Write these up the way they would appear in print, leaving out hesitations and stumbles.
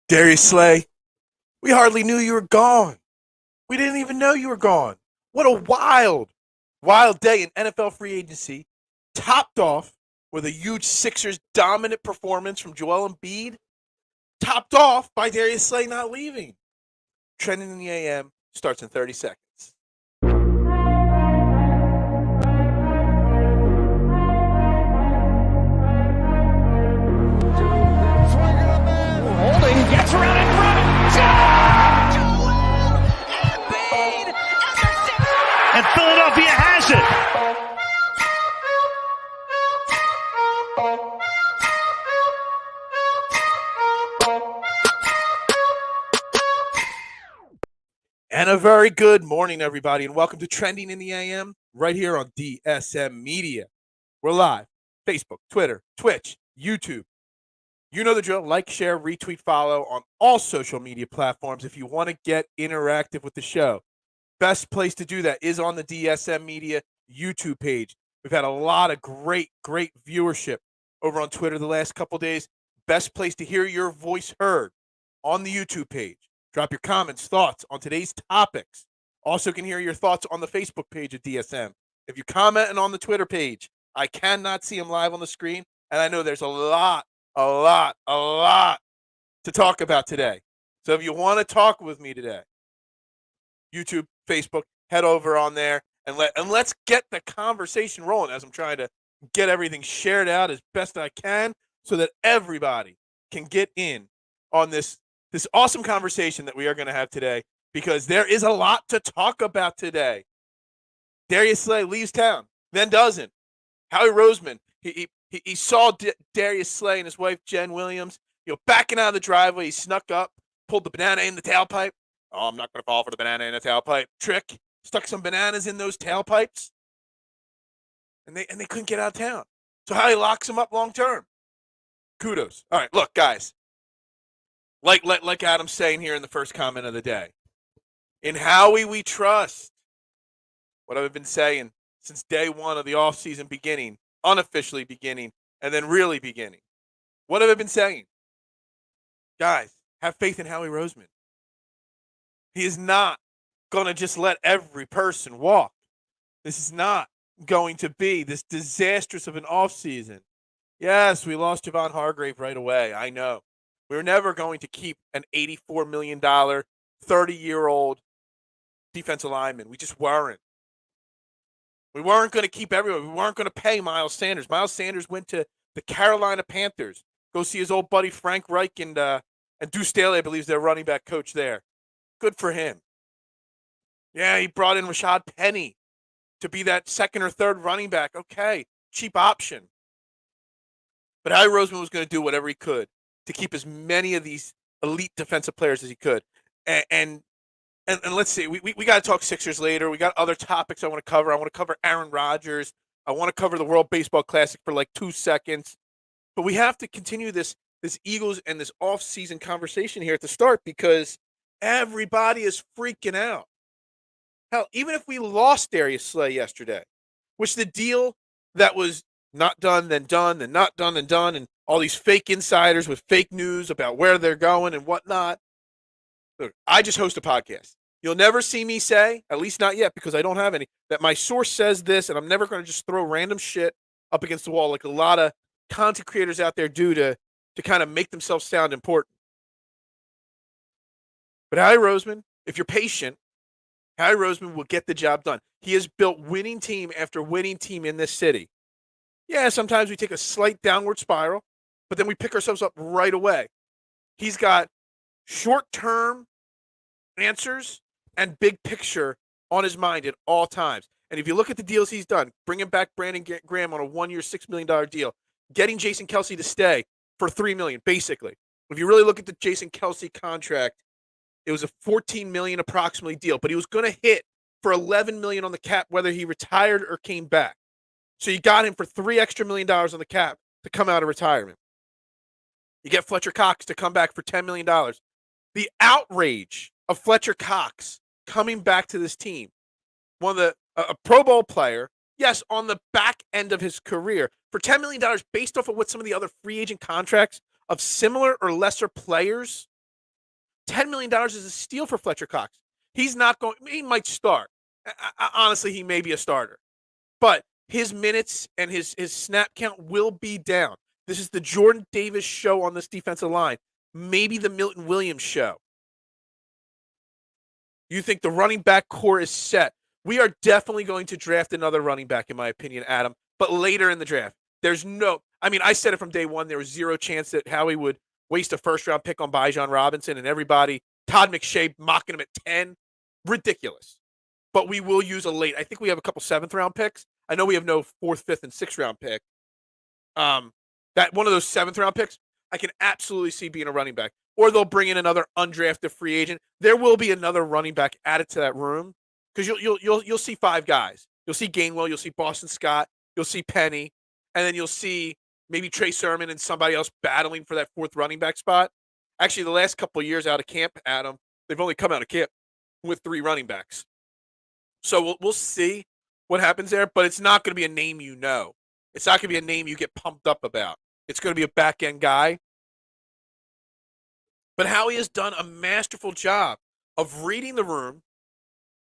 Darius Slay, we hardly knew you were gone. We didn't even know you were gone. What a wild day in NFL free agency, topped off with a huge Sixers dominant performance from Joel Embiid, topped off by Darius Slay not leaving. Trending in the AM starts in 30 seconds. Holding, gets around in front. Joel Embiid and Philadelphia has it. And a very good morning, everybody, and welcome to Trending in the AM right here on DSM Media. We're live, Facebook, Twitter, Twitch, YouTube. You know the drill. Like, share, retweet, follow on all social media platforms if you want to get interactive with the show. Best place to do that is on the DSM Media YouTube page. We've had a lot of great viewership over on Twitter the last couple days. Best place to hear your voice heard on the YouTube page. Drop your comments, thoughts on today's topics. Also can hear your thoughts on the Facebook page of DSM. If you comment on the Twitter page, I cannot see them live on the screen, and I know there's a lot to talk about today. So if you want to talk with me today, YouTube, Facebook, head over on there and let's get the conversation rolling as I'm trying to get everything shared out as best I can so that everybody can get in on this awesome conversation that we are going to have today, because there is a lot to talk about today. Darius Slay leaves town, then doesn't. Howie Roseman, he saw Darius Slay and his wife Jen Williams, backing out of the driveway. He snuck up, pulled the banana in the tailpipe. Oh, I'm not going to fall for the banana in the tailpipe trick. Stuck some bananas in those tailpipes, and they couldn't get out of town. So Howie locks him up long term. Kudos. All right, look, guys. Like Adam's saying here in the first comment of the day, in Howie we trust. What I've been saying since day one of the offseason beginning, unofficially beginning, and then really beginning. What have I been saying? Guys, have faith in Howie Roseman. He is not going to just let every person walk. This is not going to be this disastrous of an offseason. Yes, we lost Javon Hargrave right away. I know. We were never going to keep an $84 million, 30-year-old defensive lineman. We just weren't. We weren't going to keep everyone. We weren't going to pay Miles Sanders. Miles Sanders went to the Carolina Panthers. Go see his old buddy Frank Reich and Deuce Staley, I believe, is their running back coach there. Good for him. Yeah, he brought in Rashad Penny to be that second or third running back. Okay, cheap option. But Howie Roseman was going to do whatever he could to keep as many of these elite defensive players as he could. And let's see, we got to talk Sixers later. We got other topics I want to cover. I want to cover Aaron Rodgers. I want to cover the World Baseball Classic for like 2 seconds. But we have to continue this Eagles and this off-season conversation here at the start, because everybody is freaking out. Hell, even if we lost Darius Slay yesterday, which the deal that was not done, then done, then not done, then done, and all these fake insiders with fake news about where they're going and whatnot. Look, I just host a podcast. You'll never see me say, at least not yet, because I don't have any, that my source says this, and I'm never going to just throw random shit up against the wall like a lot of content creators out there do to kind of make themselves sound important. But Howie Roseman, if you're patient, Howie Roseman will get the job done. He has built winning team after winning team in this city. Yeah, sometimes we take a slight downward spiral, but then we pick ourselves up right away. He's got short-term answers and big picture on his mind at all times. And if you look at the deals he's done, bringing back Brandon Graham on a 1-year, $6 million deal, getting Jason Kelce to stay for $3 million, basically. If you really look at the Jason Kelce contract, it was a $14 million approximately deal, but he was going to hit for $11 million on the cap, whether he retired or came back. So you got him for $3 extra million on the cap to come out of retirement. You get Fletcher Cox to come back for $10 million. The outrage of Fletcher Cox coming back to this team, a Pro Bowl player, yes, on the back end of his career, for $10 million based off of what some of the other free agent contracts of similar or lesser players $10 million is a steal for Fletcher Cox. He's not going, he might start. Honestly, he may be a starter. But his minutes and his snap count will be down. This is the Jordan Davis show on this defensive line. Maybe the Milton Williams show. You think the running back core is set? We are definitely going to draft another running back, in my opinion, Adam, but later in the draft. I said it from day one. There was zero chance that Howie would waste a first-round pick on Bijan Robinson, and everybody, Todd McShay mocking him at 10. Ridiculous. But we will use a late. I think we have a couple seventh-round picks. I know we have no fourth, fifth, and sixth-round pick. That one of those seventh-round picks, I can absolutely see being a running back. Or they'll bring in another undrafted free agent. There will be another running back added to that room because you'll see 5 guys. You'll see Gainwell, you'll see Boston Scott, you'll see Penny, and then you'll see maybe Trey Sermon and somebody else battling for that fourth running back spot. Actually, the last couple of years out of camp, Adam, they've only come out of camp with 3 running backs. So we'll see what happens there, but it's not going to be a name you know. It's not going to be a name you get pumped up about. It's going to be a back-end guy. But Howie has done a masterful job of reading the room,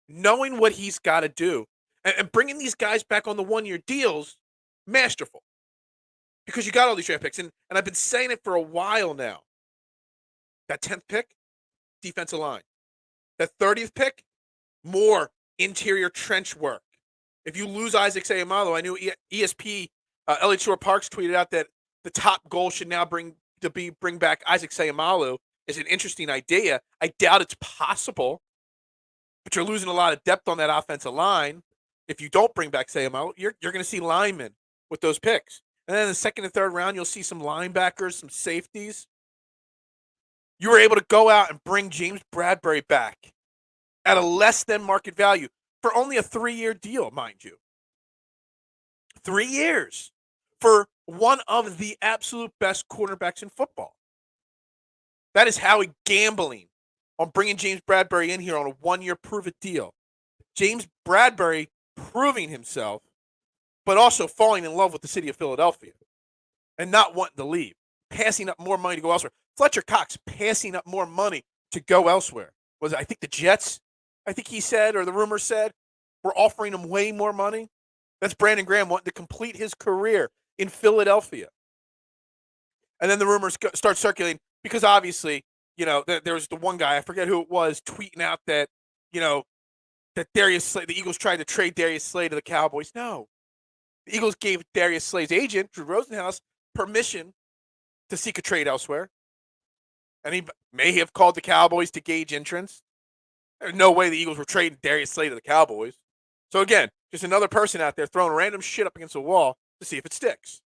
knowing what he's got to do, and bringing these guys back on the one-year deals, masterful. Because you got all these draft picks, and I've been saying it for a while now. That 10th pick, defensive line. That 30th pick, more interior trench work. If you lose Isaac Seumalo, I knew ESP, Elliott Shore Parks tweeted out that the top goal should now bring back Isaac Seumalo. Is an interesting idea. I doubt it's possible, but you're losing a lot of depth on that offensive line. If you don't bring back Seumalo, you're going to see linemen with those picks. And then in the second and third round, you'll see some linebackers, some safeties. You were able to go out and bring James Bradbury back at a less than market value for only a 3-year deal, mind you. 3 years for one of the absolute best cornerbacks in football. That is Howie gambling on bringing James Bradbury in here on a 1-year prove-it deal. James Bradbury proving himself, but also falling in love with the city of Philadelphia and not wanting to leave, passing up more money to go elsewhere. Fletcher Cox passing up more money to go elsewhere. Was it, I think the Jets, I think he said, or the rumor said, were offering him way more money. That's Brandon Graham wanting to complete his career in Philadelphia. And then the rumors start circulating. Because obviously, there was the one guy, I forget who it was, tweeting out that, that Darius Slay, the Eagles tried to trade Darius Slay to the Cowboys. No. The Eagles gave Darius Slay's agent, Drew Rosenhaus, permission to seek a trade elsewhere. And he may have called the Cowboys to gauge interest. There's no way the Eagles were trading Darius Slay to the Cowboys. So again, just another person out there throwing random shit up against the wall to see if it sticks.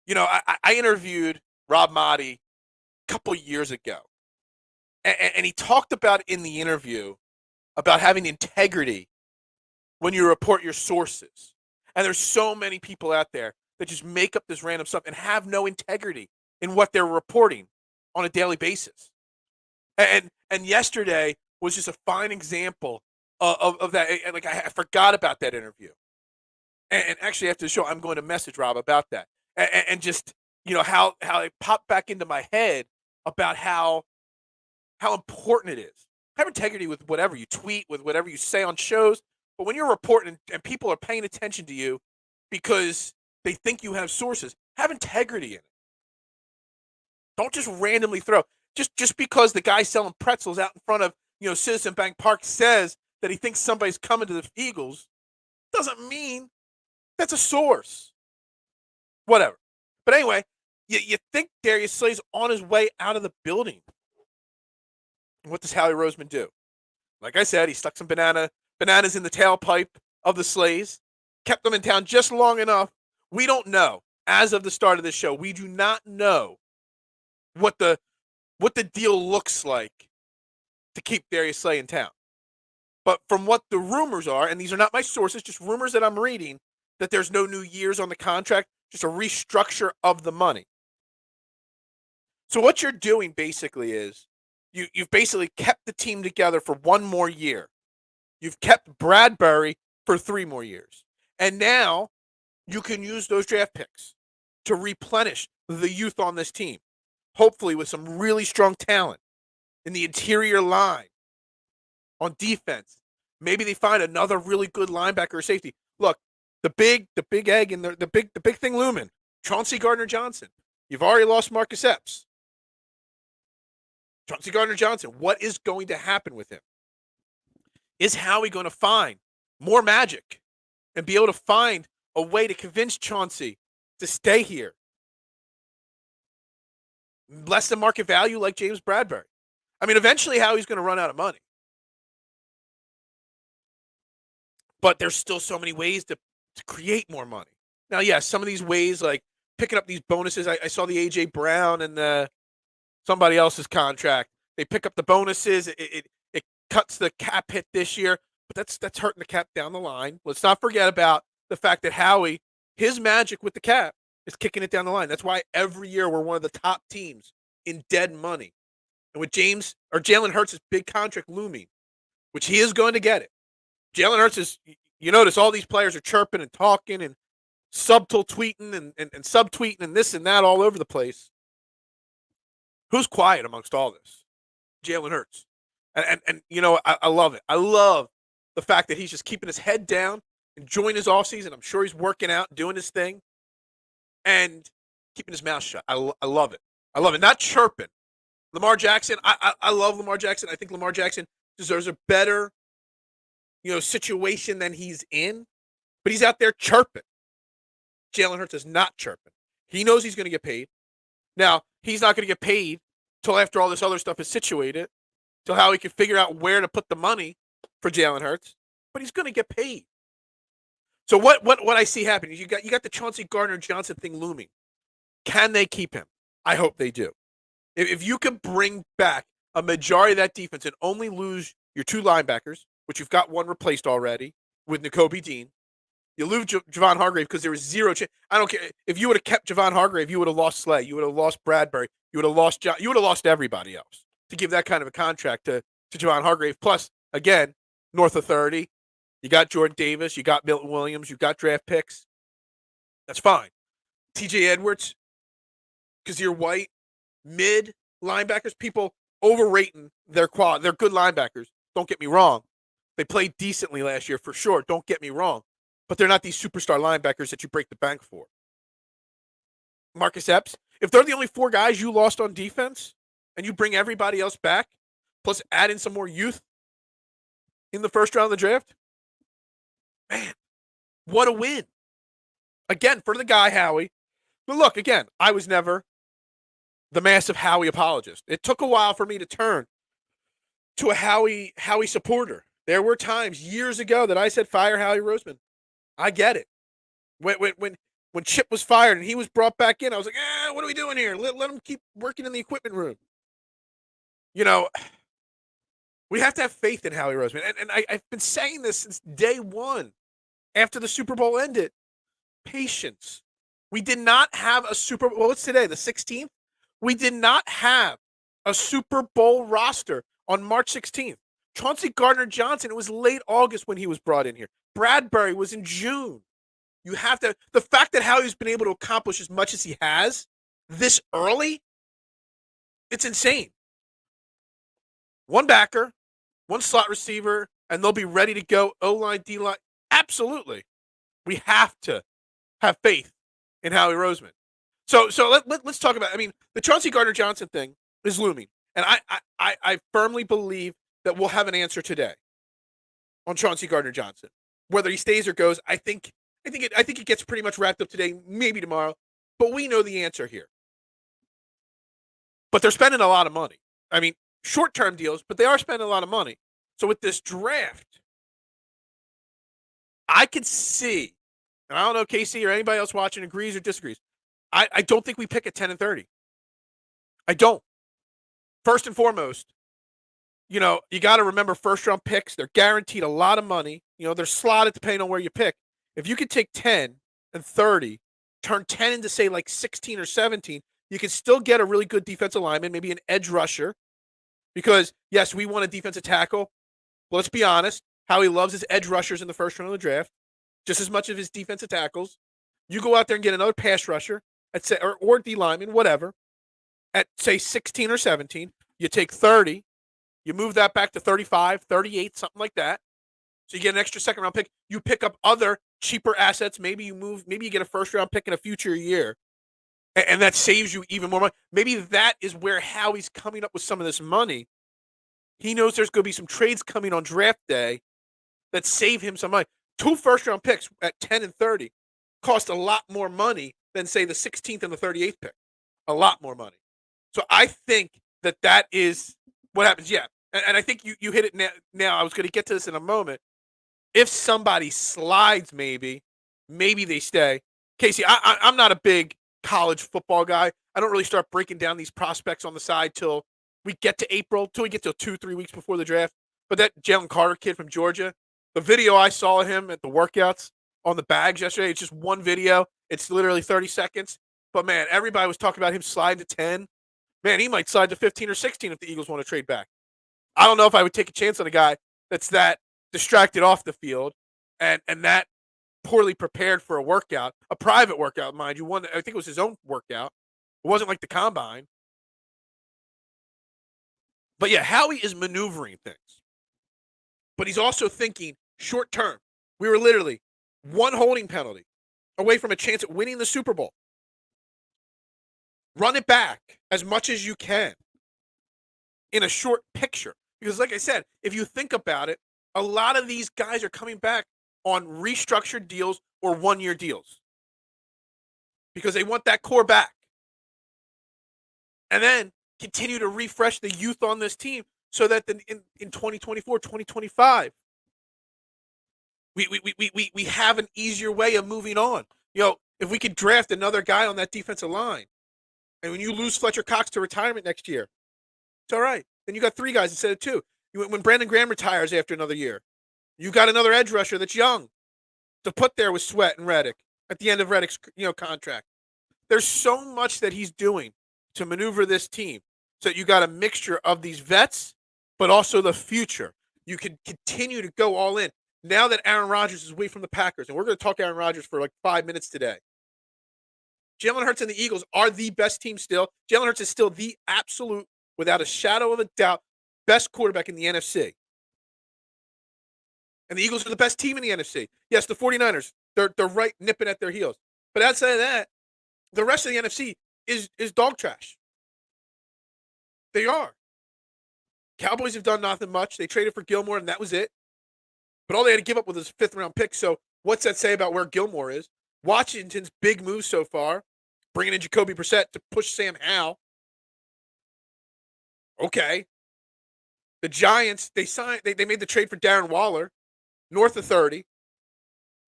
I interviewed Rob Motti couple years ago. And he talked about in the interview about having integrity when you report your sources. And there's so many people out there that just make up this random stuff and have no integrity in what they're reporting on a daily basis. And yesterday was just a fine example of that. Like I forgot about that interview. And actually after the show, I'm going to message Rob about that. And just, how it popped back into my head about how important it is. Have integrity with whatever you tweet, with whatever you say on shows. But when you're reporting and people are paying attention to you because they think you have sources, have integrity in it. Don't just randomly throw. Just because the guy selling pretzels out in front of Citizen Bank Park says that he thinks somebody's coming to the Eagles, doesn't mean that's a source. Whatever. But anyway, you think Darius Slay's on his way out of the building. What does Howie Roseman do? Like I said, he stuck some bananas in the tailpipe of the Slays, kept them in town just long enough. We don't know. As of the start of this show, we do not know what the deal looks like to keep Darius Slay in town. But from what the rumors are, and these are not my sources, just rumors that I'm reading, that there's no new years on the contract, just a restructure of the money. So what you're doing basically is you've basically kept the team together for 1 more year. You've kept Bradbury for 3 more years. And now you can use those draft picks to replenish the youth on this team, hopefully with some really strong talent. in the interior line on defense. Maybe they find another really good linebacker or safety. Look, the big egg and the big thing looming. Chauncey Gardner-Johnson. You've already lost Marcus Epps. Chauncey Gardner-Johnson, what is going to happen with him? Is Howie going to find more magic and be able to find a way to convince Chauncey to stay here? Less than market value like James Bradbury. I mean, eventually Howie's going to run out of money. But there's still so many ways to create more money. Now, yes, some of these ways, like picking up these bonuses. I saw the A.J. Brown and somebody else's contract. They pick up the bonuses. It cuts the cap hit this year, but that's hurting the cap down the line. Let's not forget about the fact that Howie, his magic with the cap is kicking it down the line. That's why every year we're one of the top teams in dead money. And with Jalen Hurts' big contract looming, which he is going to get it. Jalen Hurts is, you notice all these players are chirping and talking and subtle tweeting and subtweeting and this and that all over the place. Who's quiet amongst all this? Jalen Hurts. And you know, I love it. I love the fact that he's just keeping his head down, enjoying his offseason. I'm sure he's working out, doing his thing, and keeping his mouth shut. I love it. I love it. Not chirping. Lamar Jackson, I love Lamar Jackson. I think Lamar Jackson deserves a better, situation than he's in, but he's out there chirping. Jalen Hurts is not chirping. He knows he's going to get paid. Now, he's not going to get paid till after all this other stuff is situated, till how he can figure out where to put the money for Jalen Hurts, but he's going to get paid. So what I see happening is you got the Chauncey Gardner-Johnson thing looming. Can they keep him? I hope they do. If you can bring back a majority of that defense and only lose your two linebackers, which you've got one replaced already with Nakobe Dean, you lose Javon Hargrave because there was zero chance. I don't care. If you would have kept Javon Hargrave, you would have lost Slay. You would have lost Bradbury. You would have lost John. You would have lost everybody else to give that kind of a contract to Javon Hargrave. Plus, again, north of 30. You got Jordan Davis. You got Milton Williams. You got draft picks. That's fine. TJ Edwards, because you're white, mid linebackers, people overrating their quality. They're good linebackers. Don't get me wrong. They played decently last year for sure. Don't get me wrong. But they're not these superstar linebackers that you break the bank for. Marcus Epps, if they're the only four guys you lost on defense and you bring everybody else back, plus add in some more youth in the first round of the draft, man, what a win. Again, for the guy, Howie. But look, again, I was never the massive Howie apologist. It took a while for me to turn to a Howie supporter. There were times years ago that I said, fire Howie Roseman. I get it. When Chip was fired and he was brought back in, I was like, what are we doing here? Let him keep working in the equipment room. We have to have faith in Howie Roseman. And I've been saying this since day one after the Super Bowl ended. Patience. We did not have a Super Bowl. Well, what's today? The 16th? We did not have a Super Bowl roster on March 16th. Chauncey Gardner-Johnson, it was late August when he was brought in here. Bradbury was in June. You have to, the fact that Howie's been able to accomplish as much as he has this early, it's insane. One backer, one slot receiver, and they'll be ready to go. O-line, D-line. Absolutely. We have to have faith in Howie Roseman. So let's talk about, the Chauncey Gardner-Johnson thing is looming. And I firmly believe that we'll have an answer today on Chauncey Gardner-Johnson. Whether he stays or goes, I think it gets pretty much wrapped up today, maybe tomorrow. But we know the answer here. But they're spending a lot of money. Short-term deals, but they are spending a lot of money. So with this draft, I could see, and I don't know KC or anybody else watching agrees or disagrees, I don't think we pick at 10 and 30. I don't. First and foremost, you got to remember first-round picks. They're guaranteed a lot of money. They're slotted depending on where you pick. If you could take 10 and 30, turn 10 into, say, like 16 or 17, you can still get a really good defensive lineman, maybe an edge rusher. Because, yes, we want a defensive tackle. Well, let's be honest. Howie loves his edge rushers in the first round of the draft, just as much of his defensive tackles. You go out there and get another pass rusher, or D lineman, whatever, at, say, 16 or 17. You take 30. You move that back to 35, 38, something like that. So you get an extra second-round pick. You pick up other cheaper assets. Maybe you get a first-round pick in a future year, and that saves you even more money. Maybe that is where Howie's coming up with some of this money. He knows there's going to be some trades coming on draft day that save him some money. 2 first-round picks at 10 and 30 cost a lot more money than, say, the 16th and the 38th pick. A lot more money. So I think that is what happens. Yeah, and I think you hit it now. I was going to get to this in a moment. If somebody slides, maybe they stay. Casey, I'm not a big college football guy. I don't really start breaking down these prospects on the side till we get to April, till we get to 2-3 weeks before the draft. But that Jalen Carter kid from Georgia, the video I saw of him at the workouts on the bags yesterday, it's just one video. It's literally 30 seconds. But, man, everybody was talking about him slide to 10. Man, he might slide to 15 or 16 if the Eagles want to trade back. I don't know if I would take a chance on a guy that's that distracted off the field and that poorly prepared for a workout, a private workout, mind you. One, I think it was his own workout. It wasn't like the combine. But, yeah, Howie is maneuvering things. But he's also thinking short term. We were literally one holding penalty away from a chance at winning the Super Bowl. Run it back as much as you can in a short picture. Because like I said, if you think about it, a lot of these guys are coming back on restructured deals or one-year deals because they want that core back. And then continue to refresh the youth on this team so that in 2024, 2025, we have an easier way of moving on. If we could draft another guy on that defensive line, and when you lose Fletcher Cox to retirement next year, it's all right. Then you got 3 guys instead of 2. When Brandon Graham retires after another year, you got another edge rusher that's young to put there with Sweat and Reddick at the end of Reddick's contract. There's so much that he's doing to maneuver this team so that you got a mixture of these vets, but also the future. You can continue to go all in. Now that Aaron Rodgers is away from the Packers, and we're going to talk Aaron Rodgers for like 5 minutes today. Jalen Hurts and the Eagles are the best team still. Jalen Hurts is still the absolute, without a shadow of a doubt, best quarterback in the NFC. And the Eagles are the best team in the NFC. Yes, the 49ers, they're right nipping at their heels. But outside of that, the rest of the NFC is dog trash. They are. Cowboys have done nothing much. They traded for Gilmore, and that was it. But all they had to give up was his 5th-round pick. So what's that say about where Gilmore is? Washington's big move so far, bringing in Jacoby Brissett to push Sam Howell. Okay. The Giants, they made the trade for Darren Waller, north of 30.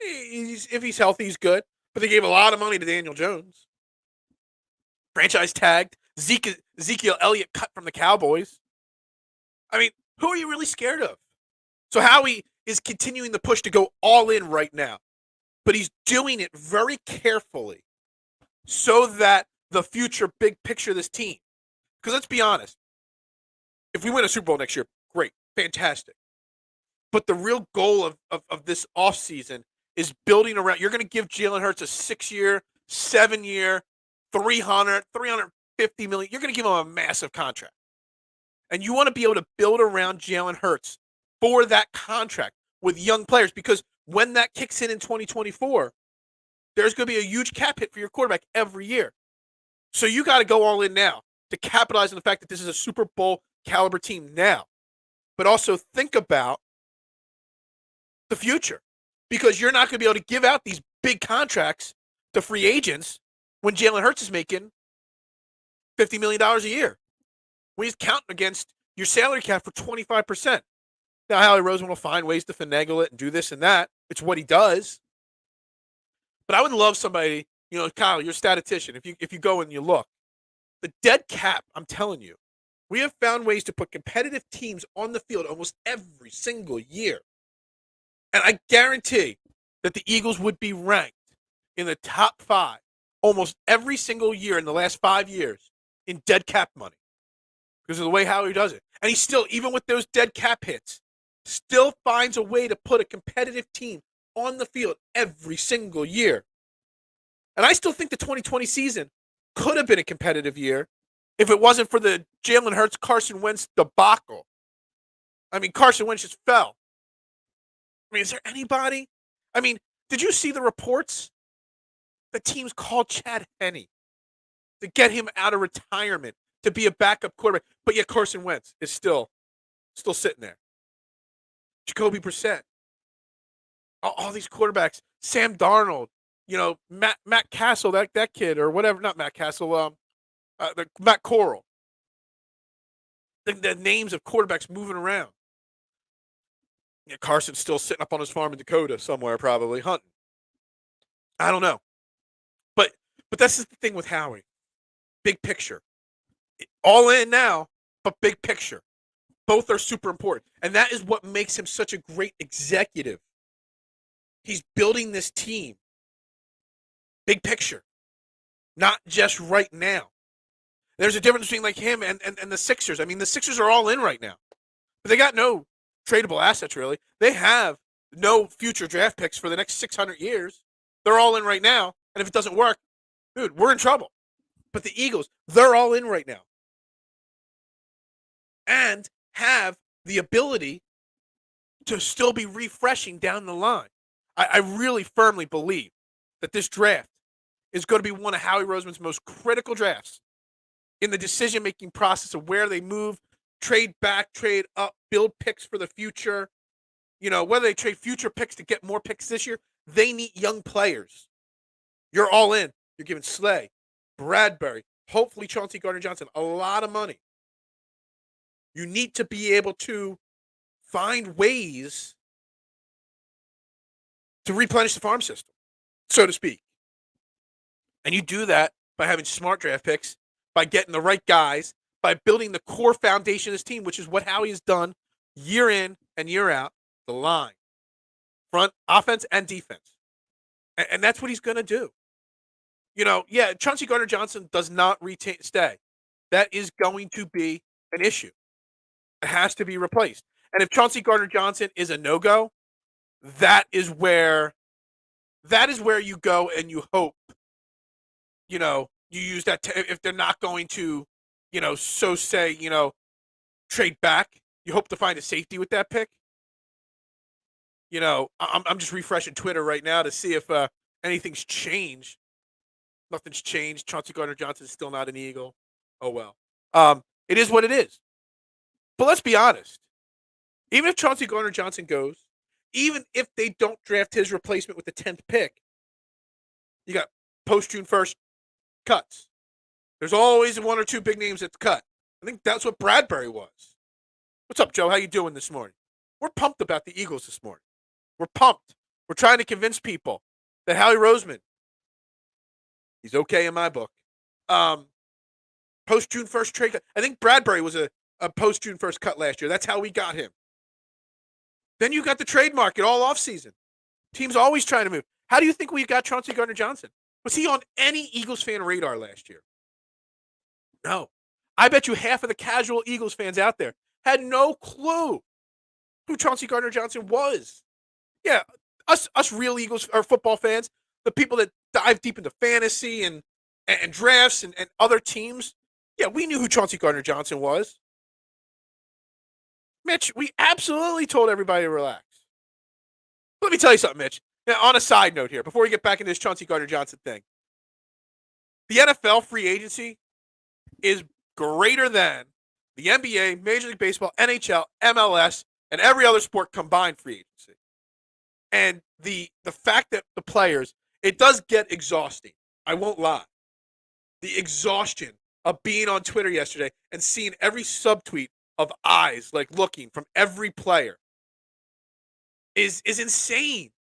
If he's healthy, he's good. But they gave a lot of money to Daniel Jones. Franchise tagged. Ezekiel Elliott cut from the Cowboys. I mean, who are you really scared of? So Howie is continuing the push to go all in right now. But he's doing it very carefully so that the future big picture of this team. Because let's be honest, if we win a Super Bowl next year, great, fantastic. But the real goal of this offseason is building around. You're going to give Jalen Hurts a 6-year, 7-year, $350 million. You're going to give him a massive contract. And you want to be able to build around Jalen Hurts for that contract with young players, because when that kicks in 2024, there's going to be a huge cap hit for your quarterback every year. So you got to go all in now to capitalize on the fact that this is a Super Bowl caliber team now. But also think about the future, because you're not going to be able to give out these big contracts to free agents when Jalen Hurts is making $50 million a year. When he's counting against your salary cap for 25%. Now, Howie Roseman will find ways to finagle it and do this and that. It's what he does. But I would love somebody, Kyle, you're a statistician. If you go and you look, the dead cap, I'm telling you, we have found ways to put competitive teams on the field almost every single year. And I guarantee that the Eagles would be ranked in the top 5 almost every single year in the last 5 years in dead cap money because of the way Howie does it. And he still, even with those dead cap hits, still finds a way to put a competitive team on the field every single year. And I still think the 2020 season could have been a competitive year if it wasn't for the Jalen Hurts, Carson Wentz debacle I mean, Carson Wentz just fell. I mean, is there anybody? I mean, did you see the reports? The teams called Chad Henne to get him out of retirement to be a backup quarterback. But yet Carson Wentz is still sitting there. Jacoby Brissett. All these quarterbacks. Sam Darnold. Matt Castle, that kid, or whatever. Not Matt Castle. Matt Corral. The names of quarterbacks moving around. Yeah, Carson's still sitting up on his farm in Dakota somewhere, probably hunting. I don't know. But that's just the thing with Howie. Big picture. All in now, but big picture. Both are super important. And that is what makes him such a great executive. He's building this team. Big picture. Not just right now. There's a difference between like him and the Sixers. I mean, the Sixers are all in right now. But they got no tradable assets, really. They have no future draft picks for the next 600 years. They're all in right now. And if it doesn't work, dude, we're in trouble. But the Eagles, they're all in right now. And have the ability to still be refreshing down the line. I really firmly believe that this draft is going to be one of Howie Roseman's most critical drafts in the decision-making process of where they move, trade back, trade up, build picks for the future. Whether they trade future picks to get more picks this year, they need young players. You're all in. You're giving Slay, Bradbury, hopefully Chauncey Gardner-Johnson, a lot of money. You need to be able to find ways to replenish the farm system, so to speak. And you do that by having smart draft picks, by getting the right guys, by building the core foundation of this team, which is what Howie has done year in and year out, the line, front, offense, and defense. And that's what he's going to do. Chauncey Gardner-Johnson does not stay. That is going to be an issue. It has to be replaced. And if Chauncey Gardner-Johnson is a no-go, that is where you go and you hope, you use that if they're not going to, trade back, you hope to find a safety with that pick. I'm just refreshing Twitter right now to see if anything's changed. Nothing's changed. Chauncey Gardner-Johnson is still not an Eagle. Oh, well. It is what it is. But let's be honest. Even if Chauncey Gardner-Johnson goes, even if they don't draft his replacement with the 10th pick, you got post-June 1st cuts. There's always one or two big names that's cut. I think that's what Bradbury was. What's up, Joe? How you doing this morning? We're pumped about the Eagles this morning. We're pumped. We're trying to convince people that Howie Roseman, he's okay in my book. Post-June 1st trade cut. I think Bradbury was a post-June 1st cut last year. That's how we got him. Then you got the trade market all offseason. Teams always trying to move. How do you think we got Chauncey Gardner-Johnson? Was he on any Eagles fan radar last year? No. I bet you half of the casual Eagles fans out there had no clue who Chauncey Gardner-Johnson was. Yeah, us real Eagles or football fans, the people that dive deep into fantasy and drafts and other teams, yeah, we knew who Chauncey Gardner-Johnson was. Mitch, we absolutely told everybody to relax. Let me tell you something, Mitch. Now, on a side note here, before we get back into this Chauncey Gardner-Johnson thing, the NFL free agency is greater than the NBA, Major League Baseball, NHL, MLS, and every other sport combined free agency. And the fact that the players, it does get exhausting. I won't lie. The exhaustion of being on Twitter yesterday and seeing every subtweet of eyes like looking from every player is insane.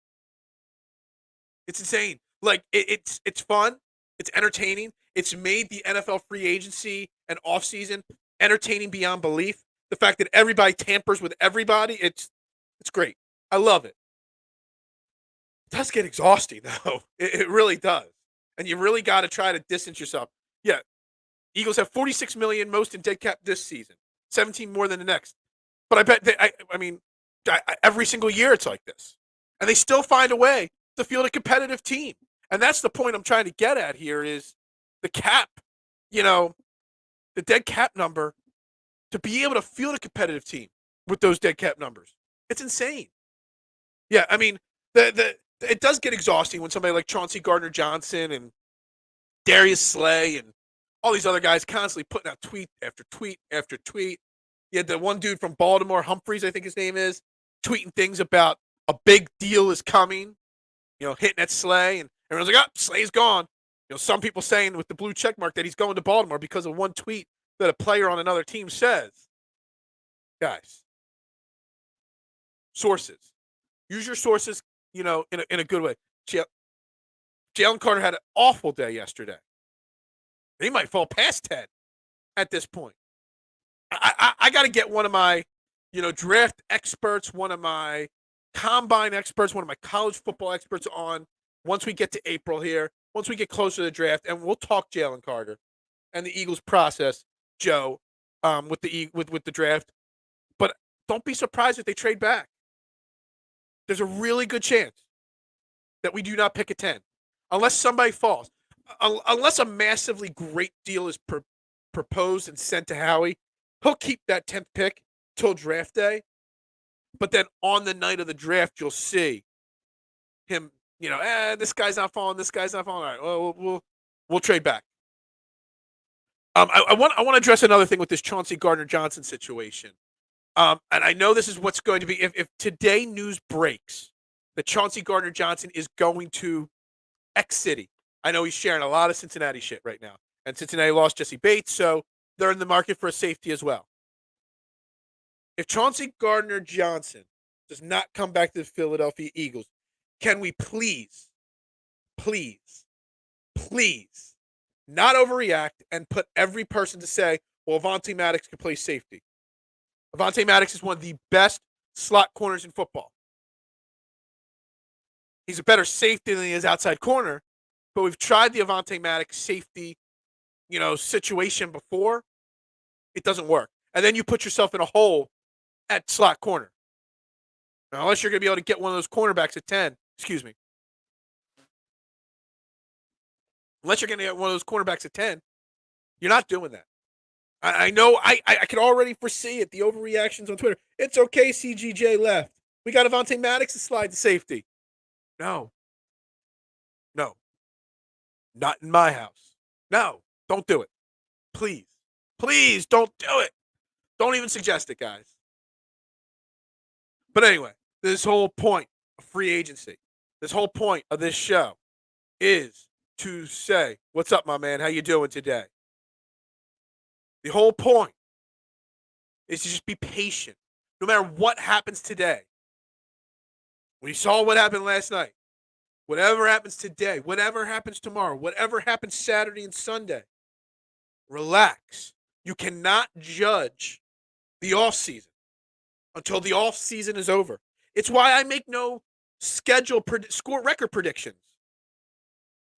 It's insane. Like it's fun. It's entertaining. It's made the NFL free agency and offseason entertaining beyond belief. The fact that everybody tampers with everybody, it's great. I love it. It does get exhausting, though. It really does. And you really got to try to distance yourself. Yeah, Eagles have $46 million most in dead cap this season, 17 more than the next. But I bet every single year it's like this, and they still find a way to field a competitive team. And that's the point I'm trying to get at here is the cap, the dead cap number to be able to field a competitive team. with those dead cap numbers. It's insane. Yeah, I mean, it does get exhausting when somebody like Chauncey Gardner-Johnson and Darius Slay and all these other guys constantly putting out tweet after tweet after tweet. You had the one dude from Baltimore, Humphreys, I think his name is, tweeting things about a big deal is coming, hitting at Slay, and everyone's like, Slay's gone. Some people saying with the blue check mark that he's going to Baltimore because of one tweet that a player on another team says. Guys, sources. Use your sources, in a good way. Jalen Carter had an awful day yesterday. He might fall past 10 at this point. I got to get one of my, draft experts, one of my combine experts, one of my college football experts on once we get to April here, once we get closer to the draft, and we'll talk Jalen Carter and the Eagles process, Joe, with the draft. But don't be surprised if they trade back. There's a really good chance that we do not pick a 10 unless somebody falls. Unless a massively great deal is proposed and sent to Howie, he'll keep that 10th pick till draft day. But then on the night of the draft, you'll see him, this guy's not falling, this guy's not falling. All right, we'll trade back. I want to address another thing with this Chauncey Gardner-Johnson situation. And I know this is what's going to be, if today news breaks that Chauncey Gardner-Johnson is going to X City. I know he's sharing a lot of Cincinnati shit right now. And Cincinnati lost Jesse Bates, so they're in the market for a safety as well. If Chauncey Gardner-Johnson does not come back to the Philadelphia Eagles, can we please not overreact and put every person to say, well, Avonte Maddox could play safety. Avonte Maddox is one of the best slot corners in football. He's a better safety than he is outside corner, but we've tried the Avonte Maddox safety, situation before. It doesn't work. And then you put yourself in a hole at slot corner. Now, unless you're going to be able to get one of those cornerbacks at 10, unless you're going to get one of those cornerbacks at 10, you're not doing that. I know I can already foresee it, the overreactions on Twitter. It's okay, CGJ left. We got Avonte Maddox to slide to safety. No. Not in my house. No, don't do it. Please don't do it. Don't even suggest it, guys. But anyway, this whole point of free agency, this whole point of this show is to say, what's up, my man? How you doing today? The whole point is to just be patient. No matter what happens today. We saw what happened last night. Whatever happens today, whatever happens tomorrow, whatever happens Saturday and Sunday, relax. You cannot judge the offseason until the offseason is over. It's why I make no score record predictions.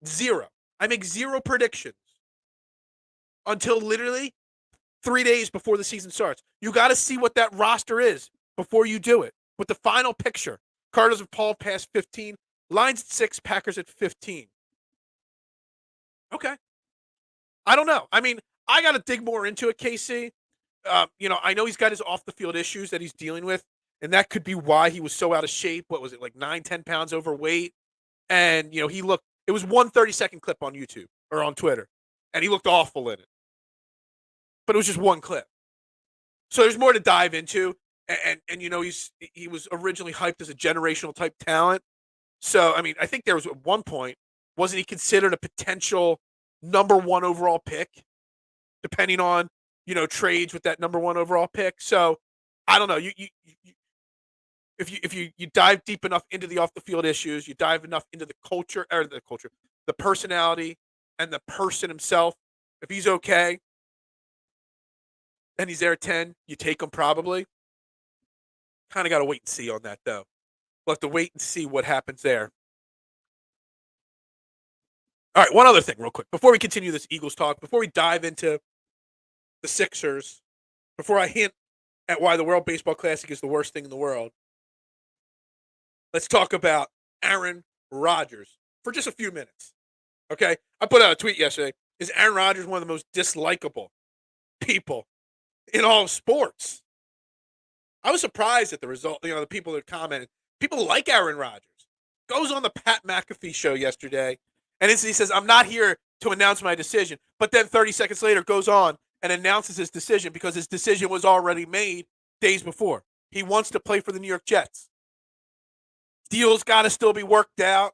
Zero. I make zero predictions until literally 3 days before the season starts. You got to see what that roster is before you do it. With the final picture, Cardinals have Paul past 15, Lions at 6, Packers at 15. Okay. I don't know. I mean, I got to dig more into it, KC. I know he's got his off-the-field issues that he's dealing with, and that could be why he was so out of shape. What was it, like 9-10 pounds overweight? And, he looked – it was one 30-second clip on YouTube or on Twitter, and he looked awful in it. But it was just one clip. So there's more to dive into. And he was originally hyped as a generational type talent. So, I mean, I think there was at one point, wasn't he considered a potential number 1 overall pick, depending on, trades with that number 1 overall pick? So, I don't know. If you dive deep enough into the off the field issues, you dive enough into the personality and the person himself. If he's okay, and he's there at 10, you take him probably. Kind of got to wait and see on that, though. We'll have to wait and see what happens there. All right, one other thing real quick. Before we continue this Eagles talk, before we dive into the Sixers, before I hint at why the World Baseball Classic is the worst thing in the world, let's talk about Aaron Rodgers for just a few minutes. Okay? I put out a tweet yesterday. Is Aaron Rodgers one of the most dislikable people in all of sports? I was surprised at the result. The people that commented, people like Aaron Rodgers. Goes on the Pat McAfee show yesterday, and he says, I'm not here to announce my decision. But then 30 seconds later goes on and announces his decision because his decision was already made days before. He wants to play for the New York Jets. Deal's got to still be worked out.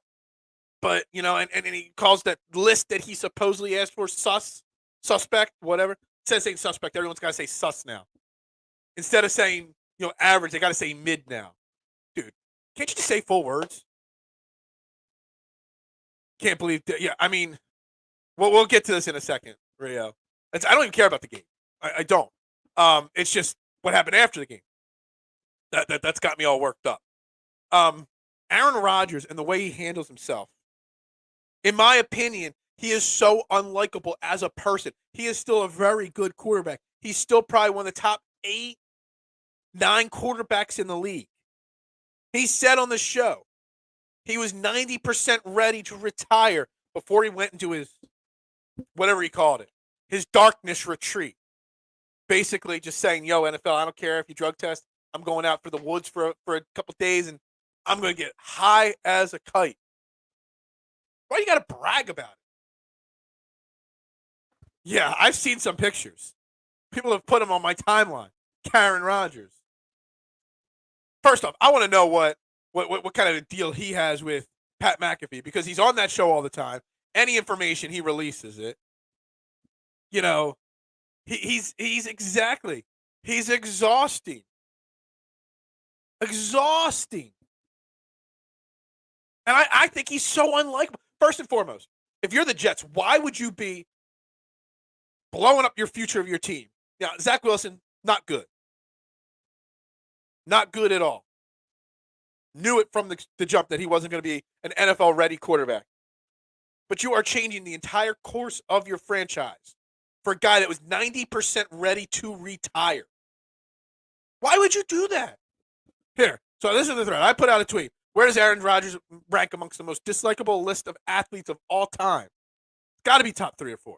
But, and he calls that list that he supposedly asked for suspect, whatever. Instead of saying suspect, everyone's got to say sus now. Instead of saying, average, they got to say mid now. Dude, can't you just say full words? Can't believe that. Yeah, I mean, we'll get to this in a second, Rio. I don't even care about the game. I don't. It's just what happened after the game. That's got me all worked up. Aaron Rodgers and the way he handles himself, in my opinion, he is so unlikable as a person. He is still a very good quarterback. He's still probably one of the top 8, 9 quarterbacks in the league. He said on the show he was 90% ready to retire before he went into his, whatever he called it, his darkness retreat. Basically just saying, yo, NFL, I don't care if you drug test. I'm going out for the woods for a couple days, and I'm going to get high as a kite. Why you got to brag about it? Yeah, I've seen some pictures. People have put them on my timeline. Aaron Rodgers. First off, I want to know what kind of a deal he has with Pat McAfee, because he's on that show all the time. Any information, he releases it. He's exhausting. Exhausting. And I think he's so unlikable. First and foremost, if you're the Jets, why would you be blowing up your future of your team? Now, Zach Wilson, not good. Not good at all. Knew it from the jump that he wasn't going to be an NFL-ready quarterback. But you are changing the entire course of your franchise for a guy that was 90% ready to retire. Why would you do that? Here, so this is the thread. I put out a tweet. Where does Aaron Rodgers rank amongst the most dislikable list of athletes of all time? It's got to be top 3 or 4.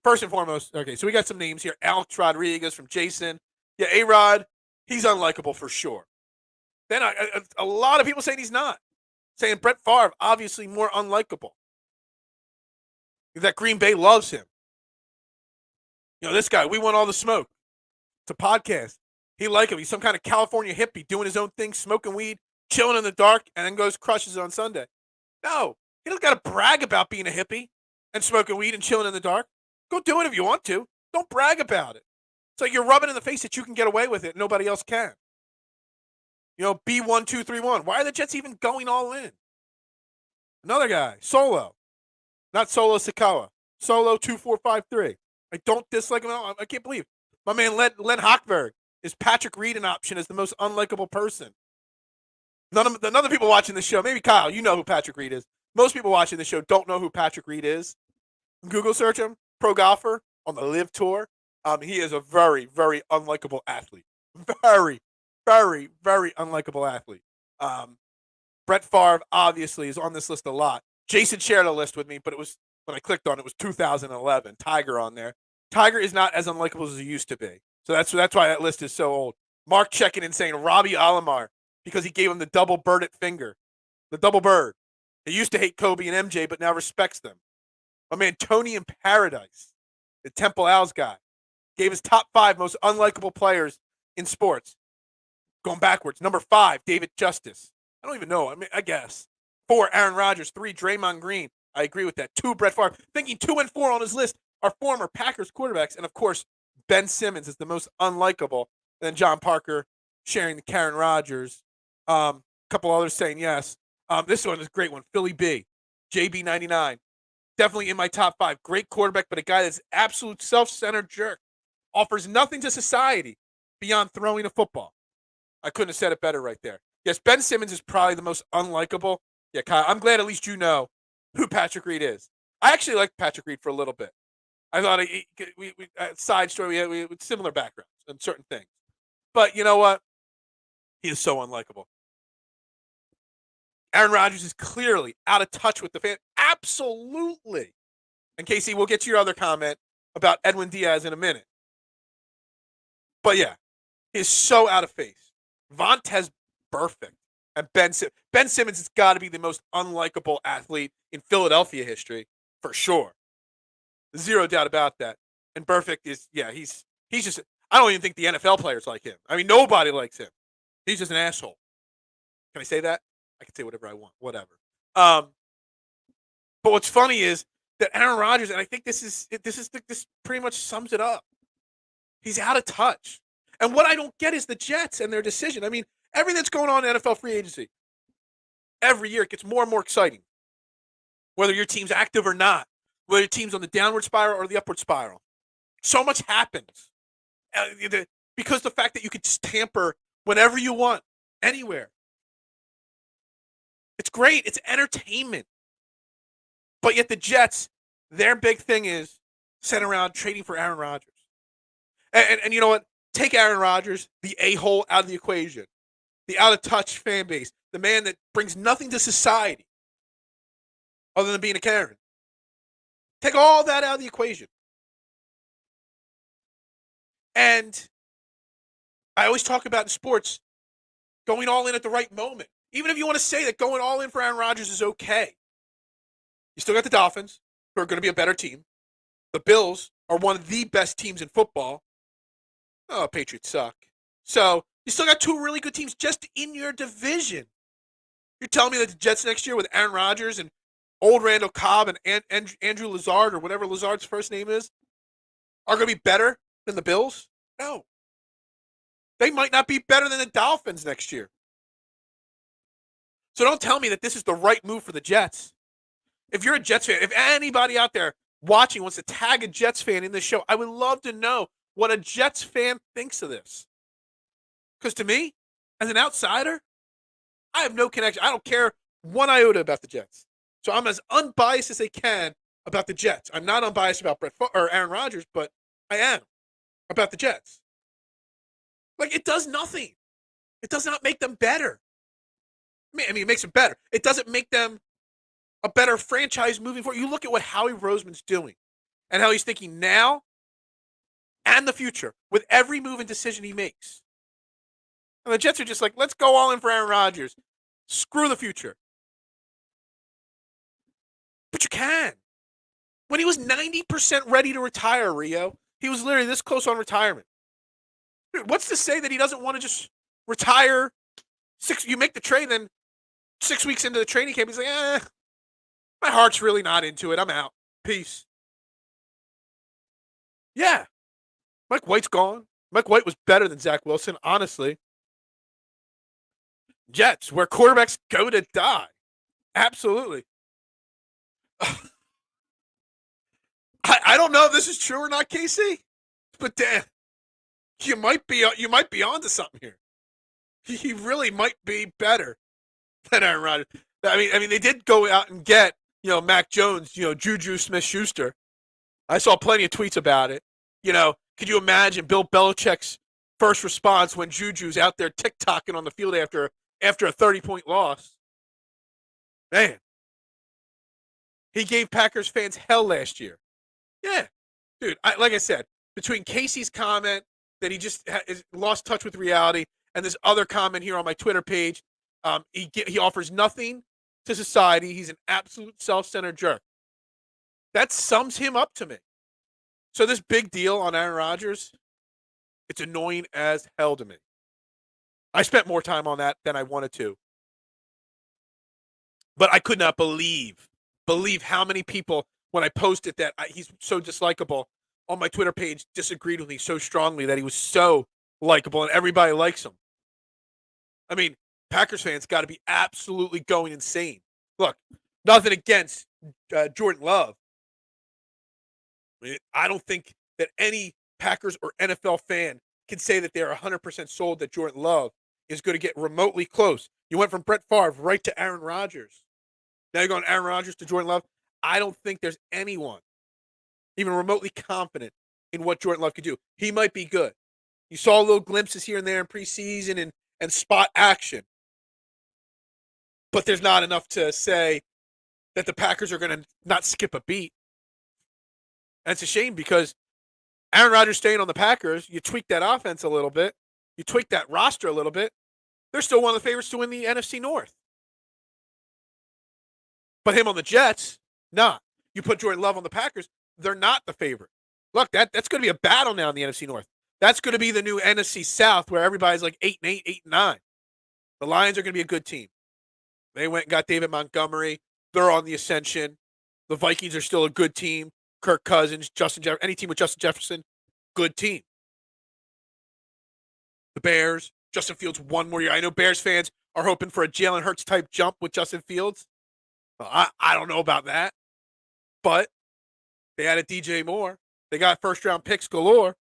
First and foremost, okay, so we got some names here. Alex Rodriguez from Jason. Yeah, A-Rod, he's unlikable for sure. Then a lot of people saying he's not. Saying Brett Favre, obviously more unlikable. That Green Bay loves him. This guy, we want all the smoke. It's a podcast. He like him. He's some kind of California hippie doing his own thing, smoking weed, chilling in the dark, and then goes crushes it on Sunday. No, he doesn't got to brag about being a hippie and smoking weed and chilling in the dark. Go do it if you want to. Don't brag about it. So you're rubbing in the face that you can get away with it. Nobody else can. B1231. Why are the Jets even going all in? Another guy, Solo. Not Solo Sikoa. Solo 2453. I don't dislike him at all. I can't believe my man Len Hochberg is Patrick Reed an option as the most unlikable person. None of the people watching the show, maybe Kyle, you know who Patrick Reed is. Most people watching the show don't know who Patrick Reed is. Google search him, pro golfer on the Live Tour. He is a very, very unlikable athlete. Very, very, very unlikable athlete. Brett Favre obviously is on this list a lot. Jason shared a list with me, but it was when I clicked on it was 2011. Tiger on there. Tiger is not as unlikable as he used to be. So that's why that list is so old. Mark checking in saying Robbie Alomar because he gave him the double bird at finger. The double bird. He used to hate Kobe and MJ, but now respects them. My man Tony in Paradise, the Temple Owls guy, gave his top 5 most unlikable players in sports. Going backwards. Number 5, David Justice. I don't even know. I guess. 4, Aaron Rodgers. 3, Draymond Green. I agree with that. 2, Brett Favre. Thinking 2 and 4 on his list are former Packers quarterbacks. And, of course, Ben Simmons is the most unlikable. And then John Parker sharing the Aaron Rodgers. A couple others saying yes. This one is a great one. Philly B. JB99. Definitely in my top 5. Great quarterback, but a guy that's absolute self-centered jerk. Offers nothing to society beyond throwing a football. I couldn't have said it better right there. Yes, Ben Simmons is probably the most unlikable. Yeah, Kyle, I'm glad at least you know who Patrick Reed is. I actually liked Patrick Reed for a little bit. I thought we side story, we had similar backgrounds on certain things. But you know what? He is so unlikable. Aaron Rodgers is clearly out of touch with the fan. Absolutely. And Casey, we'll get to your other comment about Edwin Diaz in a minute. But yeah, he is so out of phase. Vontez Perfect. And Ben Simmons has got to be the most unlikable athlete in Philadelphia history, for sure. Zero doubt about that. And Perfect is, he's just, I don't even think the NFL players like him. I mean, nobody likes him. He's just an asshole. Can I say that? I can say whatever I want, whatever. But what's funny is that Aaron Rodgers, and I think this pretty much sums it up. He's out of touch. And what I don't get is the Jets and their decision. I mean, everything that's going on in NFL free agency, every year it gets more and more exciting. Whether your team's active or not, whether your team's on the downward spiral or the upward spiral. So much happens. Because the fact that you could just tamper whenever you want, anywhere. It's great. It's entertainment. But yet the Jets, their big thing is centered around trading for Aaron Rodgers. And you know what? Take Aaron Rodgers, the a-hole, out of the equation. The out-of-touch fan base. The man that brings nothing to society other than being a Karen. Take all that out of the equation. And I always talk about in sports going all in at the right moment. Even if you want to say that going all in for Aaron Rodgers is okay. You still got the Dolphins, who are going to be a better team. The Bills are one of the best teams in football. Oh, Patriots suck. So you still got two really good teams just in your division. You're telling me that the Jets next year with Aaron Rodgers and old Randall Cobb and Andrew Lazard, or whatever Lazard's first name is, are going to be better than the Bills? No. They might not be better than the Dolphins next year. So don't tell me that this is the right move for the Jets. If you're a Jets fan, if anybody out there watching wants to tag a Jets fan in this show, I would love to know what a Jets fan thinks of this. Because to me, as an outsider, I have no connection. I don't care one iota about the Jets. So I'm as unbiased as they can about the Jets. I'm not unbiased about Aaron Rodgers, but I am about the Jets. Like, it does nothing. It does not make them better. I mean, it makes them better. It doesn't make them a better franchise moving forward. You look at what Howie Roseman's doing and how he's thinking now and the future with every move and decision he makes. And the Jets are just like, let's go all in for Aaron Rodgers. Screw the future. But you can. When he was 90% ready to retire, Rio, he was literally this close on retirement. What's to say that he doesn't want to just retire? You make the trade, then 6 weeks into the training camp, he's like, my heart's really not into it. I'm out. Peace. Yeah. Mike White's gone. Mike White was better than Zach Wilson, honestly. Jets, where quarterbacks go to die. Absolutely. I don't know if this is true or not, Casey, but damn, you might be onto something here. He really might be better than Aaron Rodgers. I mean, they did go out and get, Mac Jones, Juju Smith-Schuster. I saw plenty of tweets about it. Could you imagine Bill Belichick's first response when Juju's out there tick-tocking on the field after a 30-point loss? Man. He gave Packers fans hell last year. Yeah. Dude, like I said, between Casey's comment that he just lost touch with reality and this other comment here on my Twitter page, he offers nothing to society. He's an absolute self-centered jerk. That sums him up to me. So this big deal on Aaron Rodgers, it's annoying as hell to me. I spent more time on that than I wanted to. But I could not believe how many people, when I posted that he's so dislikable on my Twitter page, disagreed with me so strongly that he was so likable and everybody likes him. I mean, Packers fans got to be absolutely going insane. Look, nothing against Jordan Love. I don't think that any Packers or NFL fan can say that they're 100% sold that Jordan Love is going to get remotely close. You went from Brett Favre right to Aaron Rodgers. Now you're going Aaron Rodgers to Jordan Love. I don't think there's anyone even remotely confident in what Jordan Love could do. He might be good. You saw little glimpses here and there in preseason and spot action. But there's not enough to say that the Packers are going to not skip a beat. And it's a shame because Aaron Rodgers staying on the Packers, you tweak that offense a little bit. You tweak that roster a little bit. They're still one of the favorites to win the NFC North. But him on the Jets, not. You put Jordan Love on the Packers, they're not the favorite. Look, that's going to be a battle now in the NFC North. That's going to be the new NFC South where everybody's like 8-8, 8-9. The Lions are going to be a good team. They went and got David Montgomery. They're on the ascension. The Vikings are still a good team. Kirk Cousins, Justin Jefferson, any team with Justin Jefferson, good team. The Bears, Justin Fields one more year. I know Bears fans are hoping for a Jalen Hurts type jump with Justin Fields. Well, I don't know about that. But they added DJ Moore. They got first-round picks galore.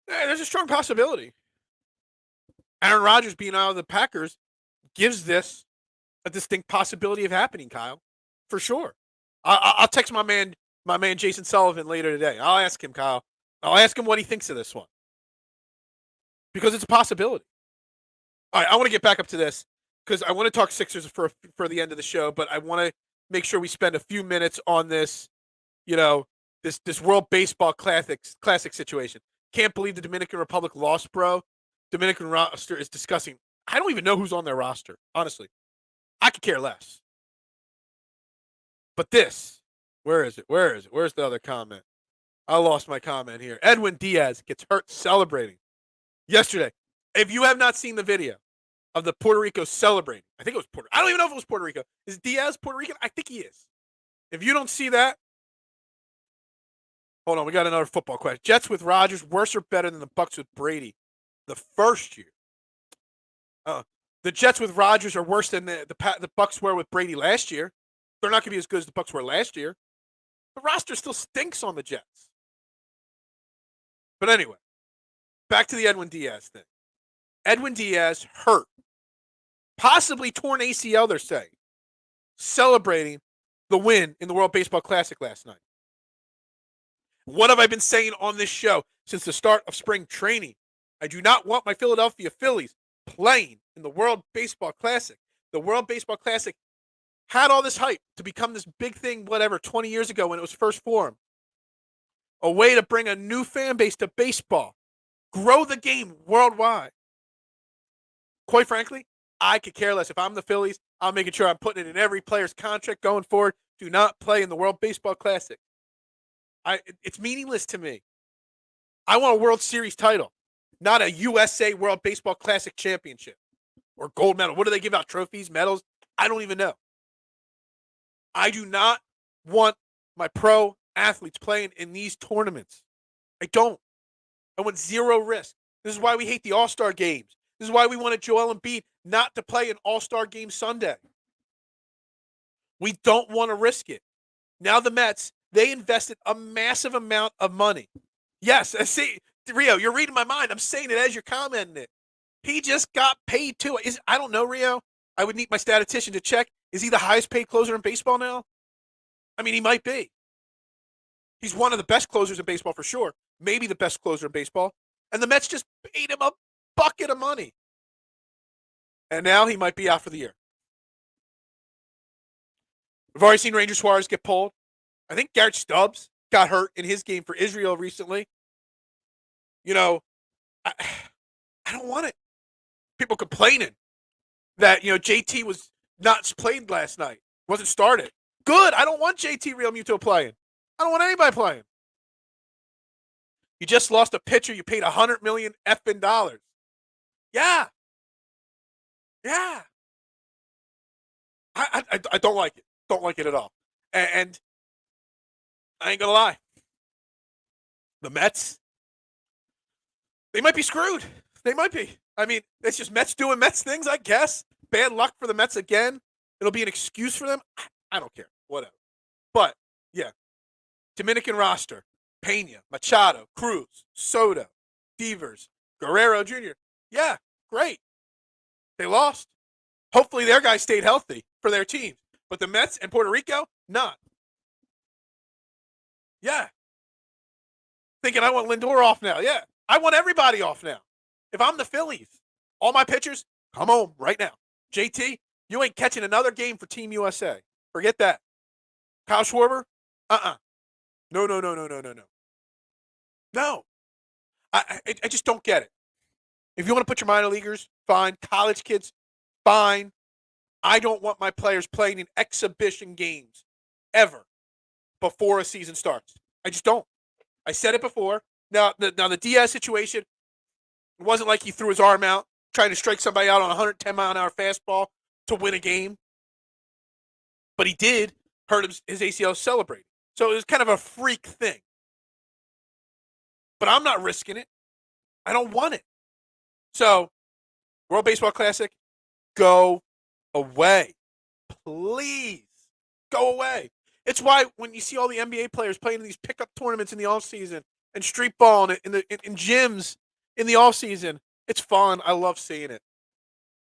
There's a strong possibility. Aaron Rodgers being out of the Packers gives this a distinct possibility of happening, Kyle, for sure. I'll text my man Jason Sullivan later today. I'll ask him, Kyle. I'll ask him what he thinks of this one because it's a possibility. All right, I want to get back up to this because I want to talk Sixers for the end of the show, but I want to make sure we spend a few minutes on this, this World Baseball Classic situation. Can't believe the Dominican Republic lost, bro. Dominican roster is disgusting. I don't even know who's on their roster, honestly. I could care less. But this, where is it? Where's the other comment? I lost my comment here. Edwin Diaz gets hurt celebrating yesterday. If you have not seen the video of the Puerto Rico celebrating, I think it was Puerto Rico. I don't even know if it was Puerto Rico. Is Diaz Puerto Rican? I think he is. If you don't see that, hold on, we got another football question. Jets with Rodgers, worse or better than the Bucks with Brady the first year? The Jets with Rodgers are worse than the Bucks were with Brady last year. They're not going to be as good as the Bucks were last year. The roster still stinks on the Jets. But anyway, back to the Edwin Diaz thing. Edwin Diaz hurt. Possibly torn ACL, they're saying. Celebrating the win in the World Baseball Classic last night. What have I been saying on this show since the start of spring training? I do not want my Philadelphia Phillies playing in the World Baseball Classic. The World Baseball Classic had all this hype to become this big thing, 20 years ago when it was first formed. A way to bring a new fan base to baseball. Grow the game worldwide. Quite frankly, I could care less. If I'm the Phillies, I'm making sure I'm putting it in every player's contract going forward. Do not play in the World Baseball Classic. It's meaningless to me. I want a World Series title, not a USA World Baseball Classic championship or gold medal. What do they give out? Trophies, medals? I don't even know. I do not want my pro athletes playing in these tournaments. I don't. I want zero risk. This is why we hate the All-Star games. This is why we wanted Joel Embiid not to play an All-Star game Sunday. We don't want to risk it. Now the Mets, they invested a massive amount of money. Yes, see, Rio, you're reading my mind. I'm saying it as you're commenting it. He just got paid too. I don't know, Rio. I would need my statistician to check. Is he the highest paid closer in baseball now? I mean, he might be. He's one of the best closers in baseball for sure. Maybe the best closer in baseball. And the Mets just paid him a bucket of money. And now he might be out for the year. We've already seen Ranger Suarez get pulled. I think Garrett Stubbs got hurt in his game for Israel recently. I don't want it. People complaining that, JT was not played last night. Wasn't started. Good. I don't want JT Realmuto playing. I don't want anybody playing. You just lost a pitcher you paid $100 million effing dollars. Yeah. Yeah. I don't like it. Don't like it at all. And I ain't going to lie. The Mets, they might be screwed. They might be. I mean, it's just Mets doing Mets things, I guess. Bad luck for the Mets again. It'll be an excuse for them. I don't care. Whatever. But, yeah. Dominican roster. Pena, Machado, Cruz, Soto, Devers, Guerrero Jr. Yeah, great. They lost. Hopefully their guys stayed healthy for their teams. But the Mets and Puerto Rico, not. Yeah. Thinking I want Lindor off now. Yeah. I want everybody off now. If I'm the Phillies, all my pitchers, come home right now. JT, you ain't catching another game for Team USA. Forget that. Kyle Schwarber, No. No. I just don't get it. If you want to put your minor leaguers, fine. College kids, fine. I don't want my players playing in exhibition games ever before a season starts. I just don't. I said it before. Now the Diaz situation, it wasn't like he threw his arm out trying to strike somebody out on a 110-mile-an-hour fastball to win a game. But he did hurt his ACL celebrating. So it was kind of a freak thing. But I'm not risking it. I don't want it. So, World Baseball Classic, go away. Please, go away. It's why when you see all the NBA players playing in these pickup tournaments in the offseason and street ball in gyms in the offseason, it's fun. I love seeing it.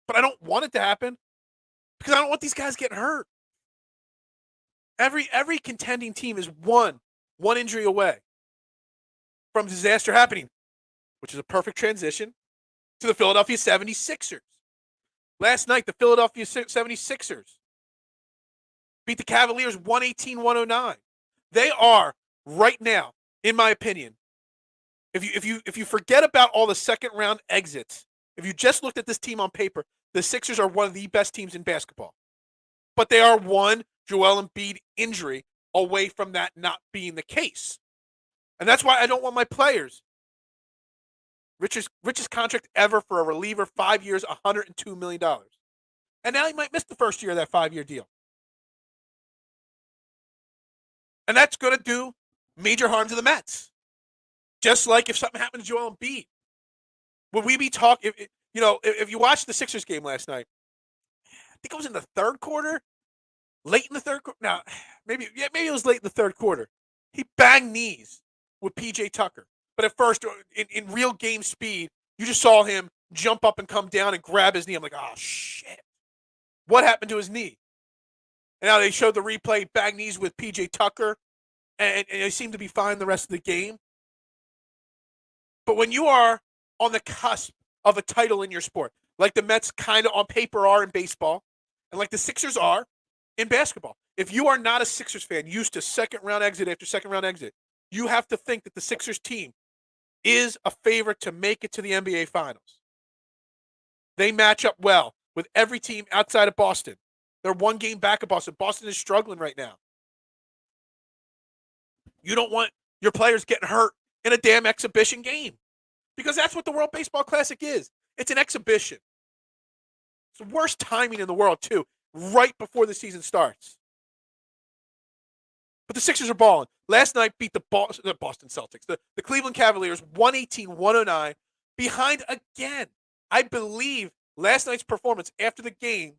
But I don't want it to happen because I don't want these guys getting hurt. Every contending team is one injury away from disaster happening, which is a perfect transition to the Philadelphia 76ers. Last night, the Philadelphia 76ers beat the Cavaliers 118-109. They are, right now, in my opinion, if you forget about all the second-round exits, if you just looked at this team on paper, the Sixers are one of the best teams in basketball. But they are one Joel Embiid injury away from that not being the case. And that's why I don't want my players. Richest contract ever for a reliever, 5 years, $102 million. And now he might miss the first year of that 5-year deal. And that's going to do major harm to the Mets. Just like if something happened to Joel Embiid. Would we be talking, if you watched the Sixers game last night, I think it was in the third quarter, late in the third quarter. No, maybe it was late in the third quarter. He banged knees with PJ Tucker. But at first, in real game speed, you just saw him jump up and come down and grab his knee. I'm like, oh, shit. What happened to his knee? And now they showed the replay, bang knees with PJ Tucker, and they seem to be fine the rest of the game. But when you are on the cusp of a title in your sport, like the Mets kind of on paper are in baseball, and like the Sixers are in basketball, if you are not a Sixers fan used to second-round exit after second-round exit, you have to think that the Sixers team is a favorite to make it to the NBA Finals. They match up well with every team outside of Boston. They're one game back of Boston. Boston is struggling right now. You don't want your players getting hurt in a damn exhibition game because that's what the World Baseball Classic is. It's an exhibition. It's the worst timing in the world, too, right before the season starts. But the Sixers are balling. Last night beat the Boston Celtics, the Cleveland Cavaliers, 118-109, behind again. I believe last night's performance after the game,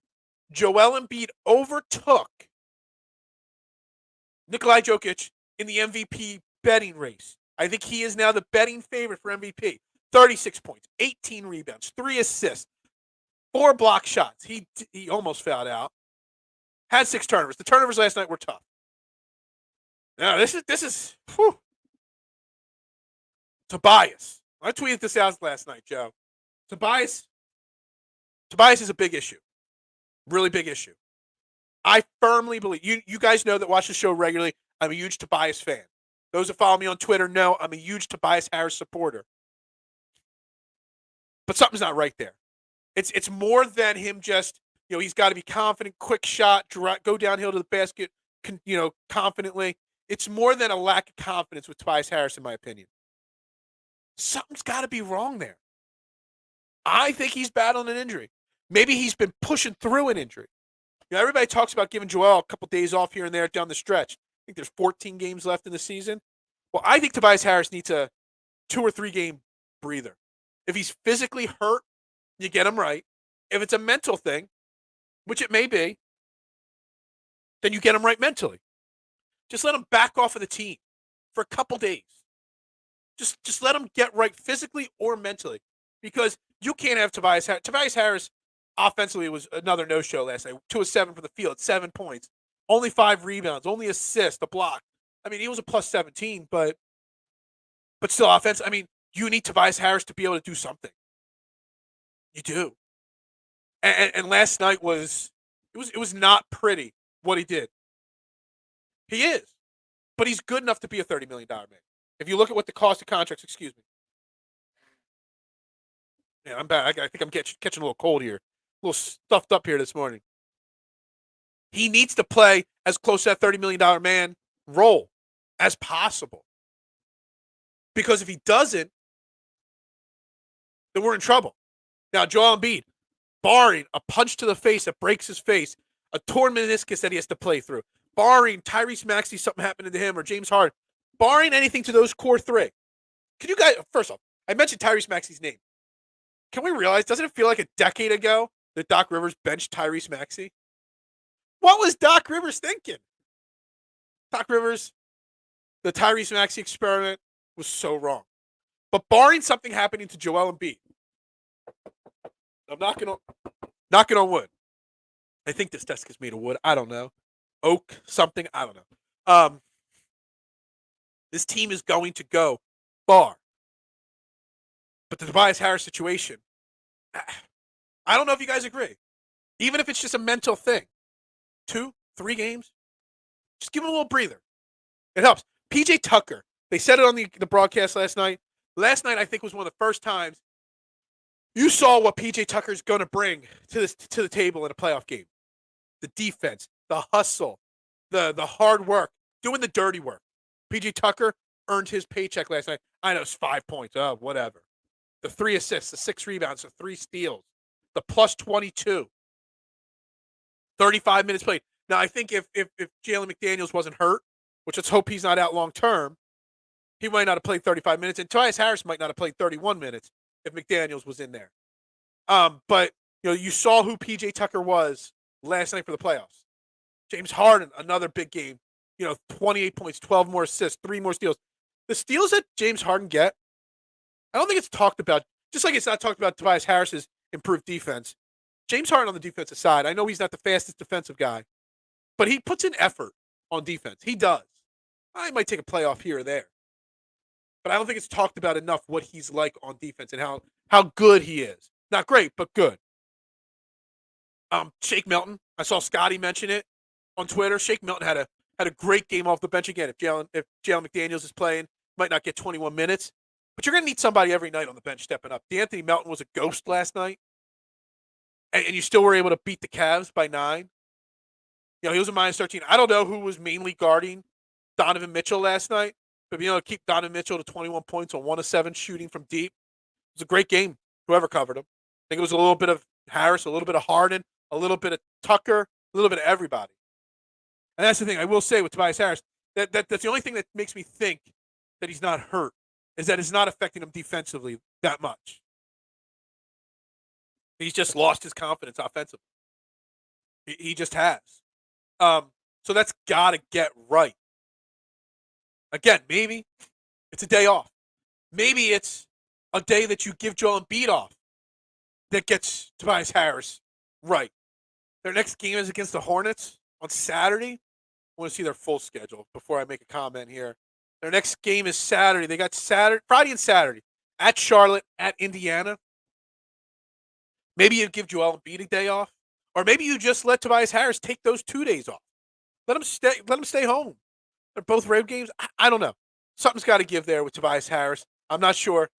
Joel Embiid overtook Nikolai Jokic in the MVP betting race. I think he is now the betting favorite for MVP. 36 points, 18 rebounds, 3 assists, 4 block shots. He almost fouled out. Had 6 turnovers. The turnovers last night were tough. Now, this is whew. Tobias. I tweeted this out last night, Joe. Tobias is a big issue. Really big issue. I firmly believe, you guys know that watch the show regularly, I'm a huge Tobias fan. Those that follow me on Twitter know I'm a huge Tobias Harris supporter. But something's not right there. It's more than him just, he's got to be confident, quick shot, go downhill to the basket, confidently. It's more than a lack of confidence with Tobias Harris, in my opinion. Something's got to be wrong there. I think he's battling an injury. Maybe he's been pushing through an injury. Everybody talks about giving Joel a couple days off here and there down the stretch. I think there's 14 games left in the season. Well, I think Tobias Harris needs a 2 or 3 game breather. If he's physically hurt, you get him right. If it's a mental thing, which it may be, then you get him right mentally. Just let him back off of the team for a couple days. Just let him get right physically or mentally, because you can't have Tobias Harris. Tobias Harris offensively was another no-show last night. 2 of 7 for the field, 7 points, only 5 rebounds, only assist, a block. I mean, he was a plus 17, but still offense. I mean, you need Tobias Harris to be able to do something. You do. And last night was not pretty what he did. He is. But he's good enough to be a $30 million man. If you look at what the cost of contracts, Man, I'm bad. I think I'm catching a little cold here. A little stuffed up here this morning. He needs to play as close to that $30 million man role as possible. Because if he doesn't, then we're in trouble. Now, Joel Embiid, barring a punch to the face that breaks his face, a torn meniscus that he has to play through, barring Tyrese Maxey, something happening to him, or James Harden, barring anything to those core three. Can you guys, first off, I mentioned Tyrese Maxey's name. Can we realize, doesn't it feel like a decade ago that Doc Rivers benched Tyrese Maxey? What was Doc Rivers thinking? Doc Rivers, the Tyrese Maxey experiment was so wrong. But barring something happening to Joel Embiid, I'm knocking on wood. I think this desk is made of wood. I don't know. Oak, something. I don't know. This team is going to go far. But the Tobias Harris situation, I don't know if you guys agree. Even if it's just a mental thing. 2, 3 games, just give him a little breather. It helps. PJ Tucker, they said it on the broadcast last night. Last night, I think, was one of the first times you saw what PJ Tucker's going to bring to the table in a playoff game. The defense, the hustle, the hard work, doing the dirty work. PJ Tucker earned his paycheck last night. I know it's 5 points. Oh, whatever. The 3 assists, the 6 rebounds, the 3 steals, the plus 22. 35 minutes played. Now, I think if Jalen McDaniels wasn't hurt, which let's hope he's not out long term, he might not have played 35 minutes, and Tobias Harris might not have played 31 minutes if McDaniels was in there. But you saw who PJ Tucker was last night for the playoffs. James Harden, another big game. 28 points, 12 more assists, 3 more steals. The steals that James Harden get, I don't think it's talked about. Just like it's not talked about Tobias Harris's improved defense. James Harden on the defensive side, I know he's not the fastest defensive guy, but he puts in effort on defense. He does. I might take a playoff here or there. But I don't think it's talked about enough what he's like on defense and how good he is. Not great, but good. Shake Milton, I saw Scotty mention it on Twitter. Shake Milton had a great game off the bench again. If Jalen McDaniels is playing, might not get 21 minutes. But you're going to need somebody every night on the bench stepping up. D'Anthony Melton was a ghost last night. And you still were able to beat the Cavs by 9. He was a minus 13. I don't know who was mainly guarding Donovan Mitchell last night. But, keep Donovan Mitchell to 21 points on 1 of 7 shooting from deep. It was a great game, whoever covered him. I think it was a little bit of Harris, a little bit of Harden, a little bit of Tucker, a little bit of everybody. And that's the thing I will say with Tobias Harris. That's the only thing that makes me think that he's not hurt is that it's not affecting him defensively that much. He's just lost his confidence offensively. He just has. So that's got to get right. Again, maybe it's a day off. Maybe it's a day that you give Joel Embiid off that gets Tobias Harris right. Their next game is against the Hornets on Saturday. I want to see their full schedule before I make a comment here. Their next game is Saturday. They got Friday and Saturday at Charlotte, at Indiana. Maybe you give Joel Embiid a day off, or maybe you just let Tobias Harris take those 2 days off. Let him stay home. They're both road games. I don't know. Something's got to give there with Tobias Harris. I'm not sure.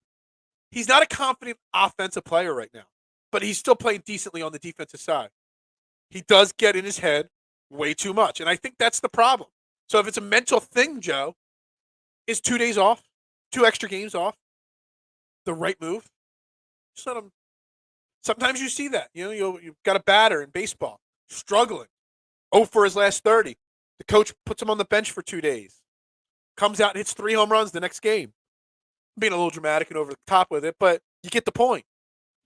He's not a confident offensive player right now, but he's still playing decently on the defensive side. He does get in his head way too much, and I think that's the problem. So if it's a mental thing, Joe, is 2 days off, 2 extra games off, the right move? Just let him. Sometimes you see that. You've got a batter in baseball struggling. 0 for his last 30. The coach puts him on the bench for 2 days. Comes out and hits 3 home runs the next game. I'm being a little dramatic and over the top with it, but you get the point.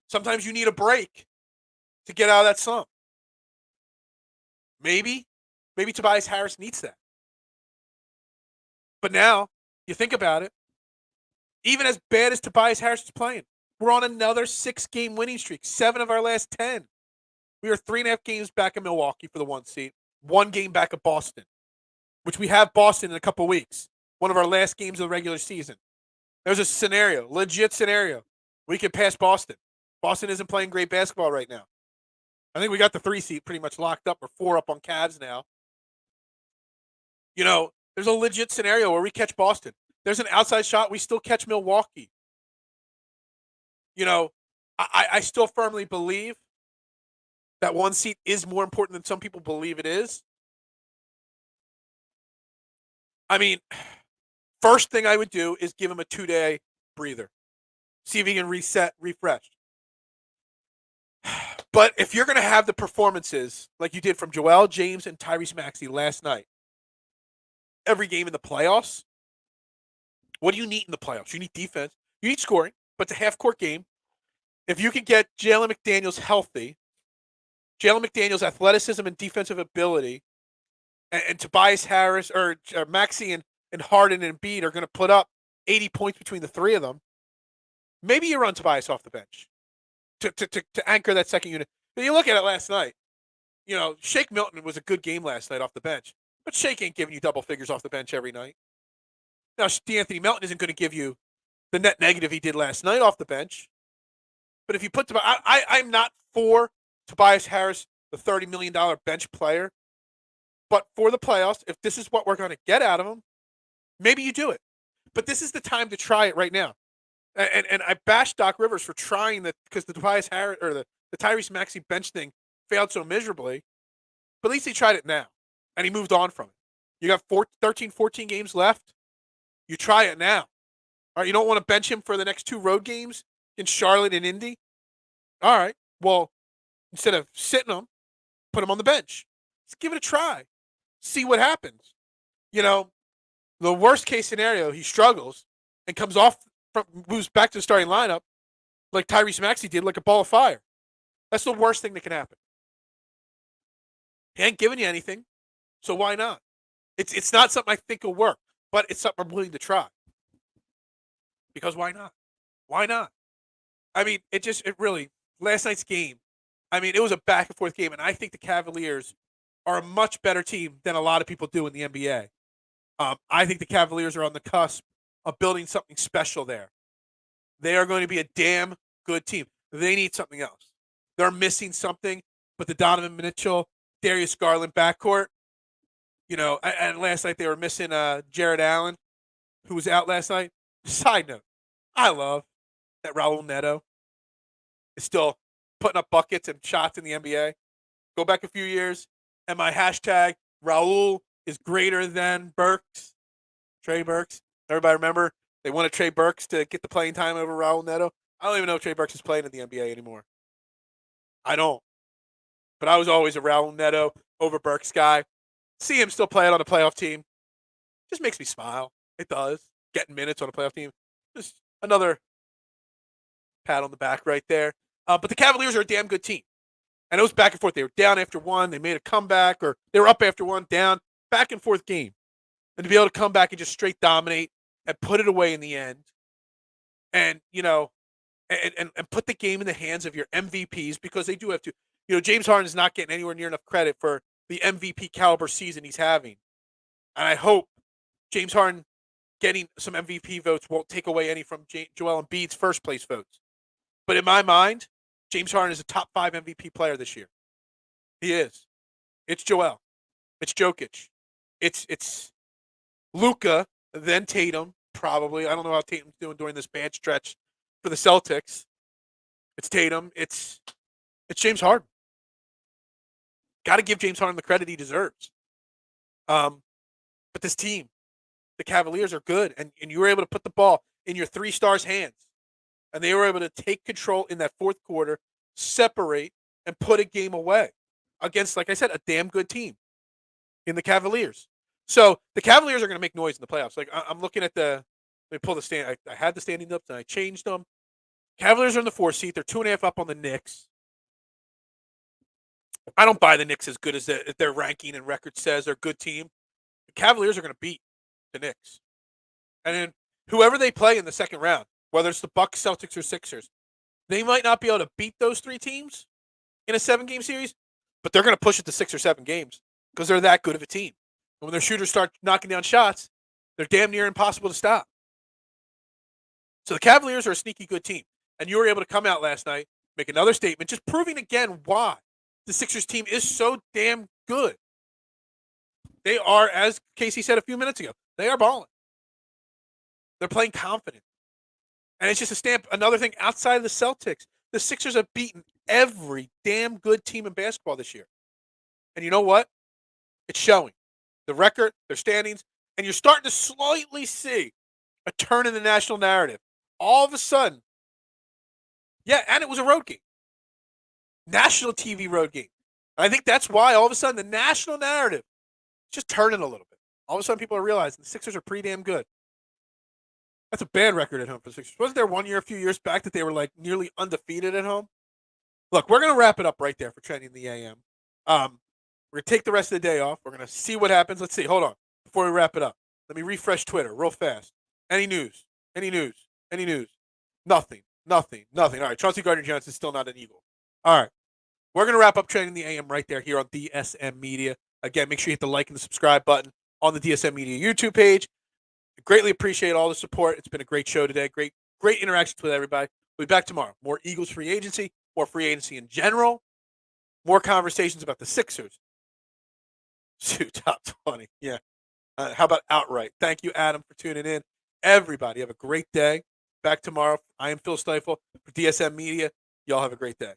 Sometimes you need a break to get out of that slump. Maybe Tobias Harris needs that. But now, you think about it, even as bad as Tobias Harris is playing, we're on another 6-game winning streak, 7 of our last 10. We are 3.5 games back in Milwaukee for the 1 seed, 1 game back of Boston, which we have Boston in a couple weeks, one of our last games of the regular season. There's a scenario, legit scenario. We could pass Boston. Boston isn't playing great basketball right now. I think we got the 3 seed pretty much locked up. We're 4 up on Cavs now. There's a legit scenario where we catch Boston. There's an outside shot. We still catch Milwaukee. I still firmly believe that one seat is more important than some people believe it is. I mean, first thing I would do is give him a 2-day breather. See if he can reset, refresh. But if you're going to have the performances like you did from Joel, James, and Tyrese Maxey last night, every game in the playoffs, what do you need in the playoffs? You need defense. You need scoring, but it's a half-court game. If you can get Jalen McDaniels healthy, Jalen McDaniels' athleticism and defensive ability, and Tobias Harris or Maxey and Harden and Embiid are going to put up 80 points between the three of them, maybe you run Tobias off the bench to anchor that second unit. But you look at it last night, Shake Milton was a good game last night off the bench, but Shake ain't giving you double figures off the bench every night. Now, D'Anthony Melton isn't going to give you the net negative he did last night off the bench. But if you put I'm not for Tobias Harris, the $30 million bench player. But for the playoffs, if this is what we're going to get out of him, maybe you do it. But this is the time to try it right now. And I bashed Doc Rivers for trying that because the Tobias Harris or the Tyrese Maxey bench thing failed so miserably. But at least he tried it now, and he moved on from it. You got 13, 14 games left. You try it now. All right, you don't want to bench him for the next 2 road games in Charlotte and Indy? All right, well, instead of sitting him, put him on the bench. Let's give it a try. See what happens. The worst case scenario, he struggles and moves back to the starting lineup like Tyrese Maxey did, like a ball of fire. That's the worst thing that can happen. He ain't giving you anything, so why not? It's not something I think will work, but it's something I'm willing to try. Because why not? Why not? I mean, last night's game, it was a back and forth game, and I think the Cavaliers are a much better team than a lot of people do in the NBA. I think the Cavaliers are on the cusp of building something special there. They are going to be a damn good team. They need something else. They're missing something, but the Donovan Mitchell, Darius Garland backcourt, and last night they were missing Jared Allen, who was out last night. Side note, I love that Raul Neto is still putting up buckets and shots in the NBA. Go back a few years, and my hashtag, Raul is greater than Burks. Trey Burks. Everybody remember they wanted Trey Burks to get the playing time over Raul Neto? I don't even know if Trey Burks is playing in the NBA anymore. I don't. But I was always a Raul Neto over Burks guy. See him still playing on a playoff team just makes me smile. It does. Getting minutes on a playoff team. Just another pat on the back right there. But the Cavaliers are a damn good team. And it was back and forth. They were down after one. They made a comeback, or they were up after one, down. Back and forth game. And to be able to come back and just straight dominate and put it away in the end. And, and put the game in the hands of your MVPs, because they do have to. James Harden is not getting anywhere near enough credit for the MVP caliber season he's having. And I hope James Harden getting some MVP votes won't take away any from Joel Embiid's first place votes. But in my mind, James Harden is a top 5 MVP player this year. He is. It's Joel. It's Jokic. It's Luka, then Tatum, probably. I don't know how Tatum's doing during this bad stretch for the Celtics. It's Tatum. It's James Harden. Got to give James Harden the credit he deserves. But this team, the Cavaliers, are good, and you were able to put the ball in your 3 stars' hands. And they were able to take control in that fourth quarter, separate, and put a game away against, like I said, a damn good team in the Cavaliers. So the Cavaliers are going to make noise in the playoffs. Like, I'm looking at let me pull the stand. I had the standings up, and I changed them. Cavaliers are in the 4th seat. They're 2.5 up on the Knicks. I don't buy the Knicks as good as their ranking and record says. They're a good team. The Cavaliers are going to beat the Knicks. And then whoever they play in the second round, whether it's the Bucks, Celtics, or Sixers, they might not be able to beat those 3 teams in a 7-game series, but they're going to push it to 6 or 7 games because they're that good of a team. And when their shooters start knocking down shots, they're damn near impossible to stop. So the Cavaliers are a sneaky good team. And you were able to come out last night, make another statement, just proving again why the Sixers team is so damn good. They are, as Casey said a few minutes ago, they are balling. They're playing confident. And it's just a stamp, another thing outside of the Celtics. The Sixers have beaten every damn good team in basketball this year. And you know what? It's showing. The record, their standings, and you're starting to slightly see a turn in the national narrative. All of a sudden, yeah, and it was a road game. National TV road game. And I think that's why all of a sudden the national narrative is just turning a little bit. All of a sudden people are realizing the Sixers are pretty damn good. That's a bad record at home for the Sixers. Wasn't there one year, a few years back, that they were like nearly undefeated at home? Look, we're going to wrap it up right there for Trending the AM. We're going to take the rest of the day off. We're going to see what happens. Let's see. Hold on. Before we wrap it up, let me refresh Twitter real fast. Any news? Any news? Any news? Nothing. Nothing. Nothing. All right. Chauncey Gardner-Johnson's still not an Eagle. All right. We're going to wrap up Trending the AM right there here on DSM Media. Again, make sure you hit the like and the subscribe button on the DSM Media YouTube page. I greatly appreciate all the support. It's been a great show today. Great interactions with everybody. We'll be back tomorrow. More Eagles free agency, more free agency in general, more conversations about the Sixers. Top 20. Yeah. How about outright? Thank you, Adam, for tuning in. Everybody, have a great day. Back tomorrow. I am Phil Stifel for DSM Media. Y'all have a great day.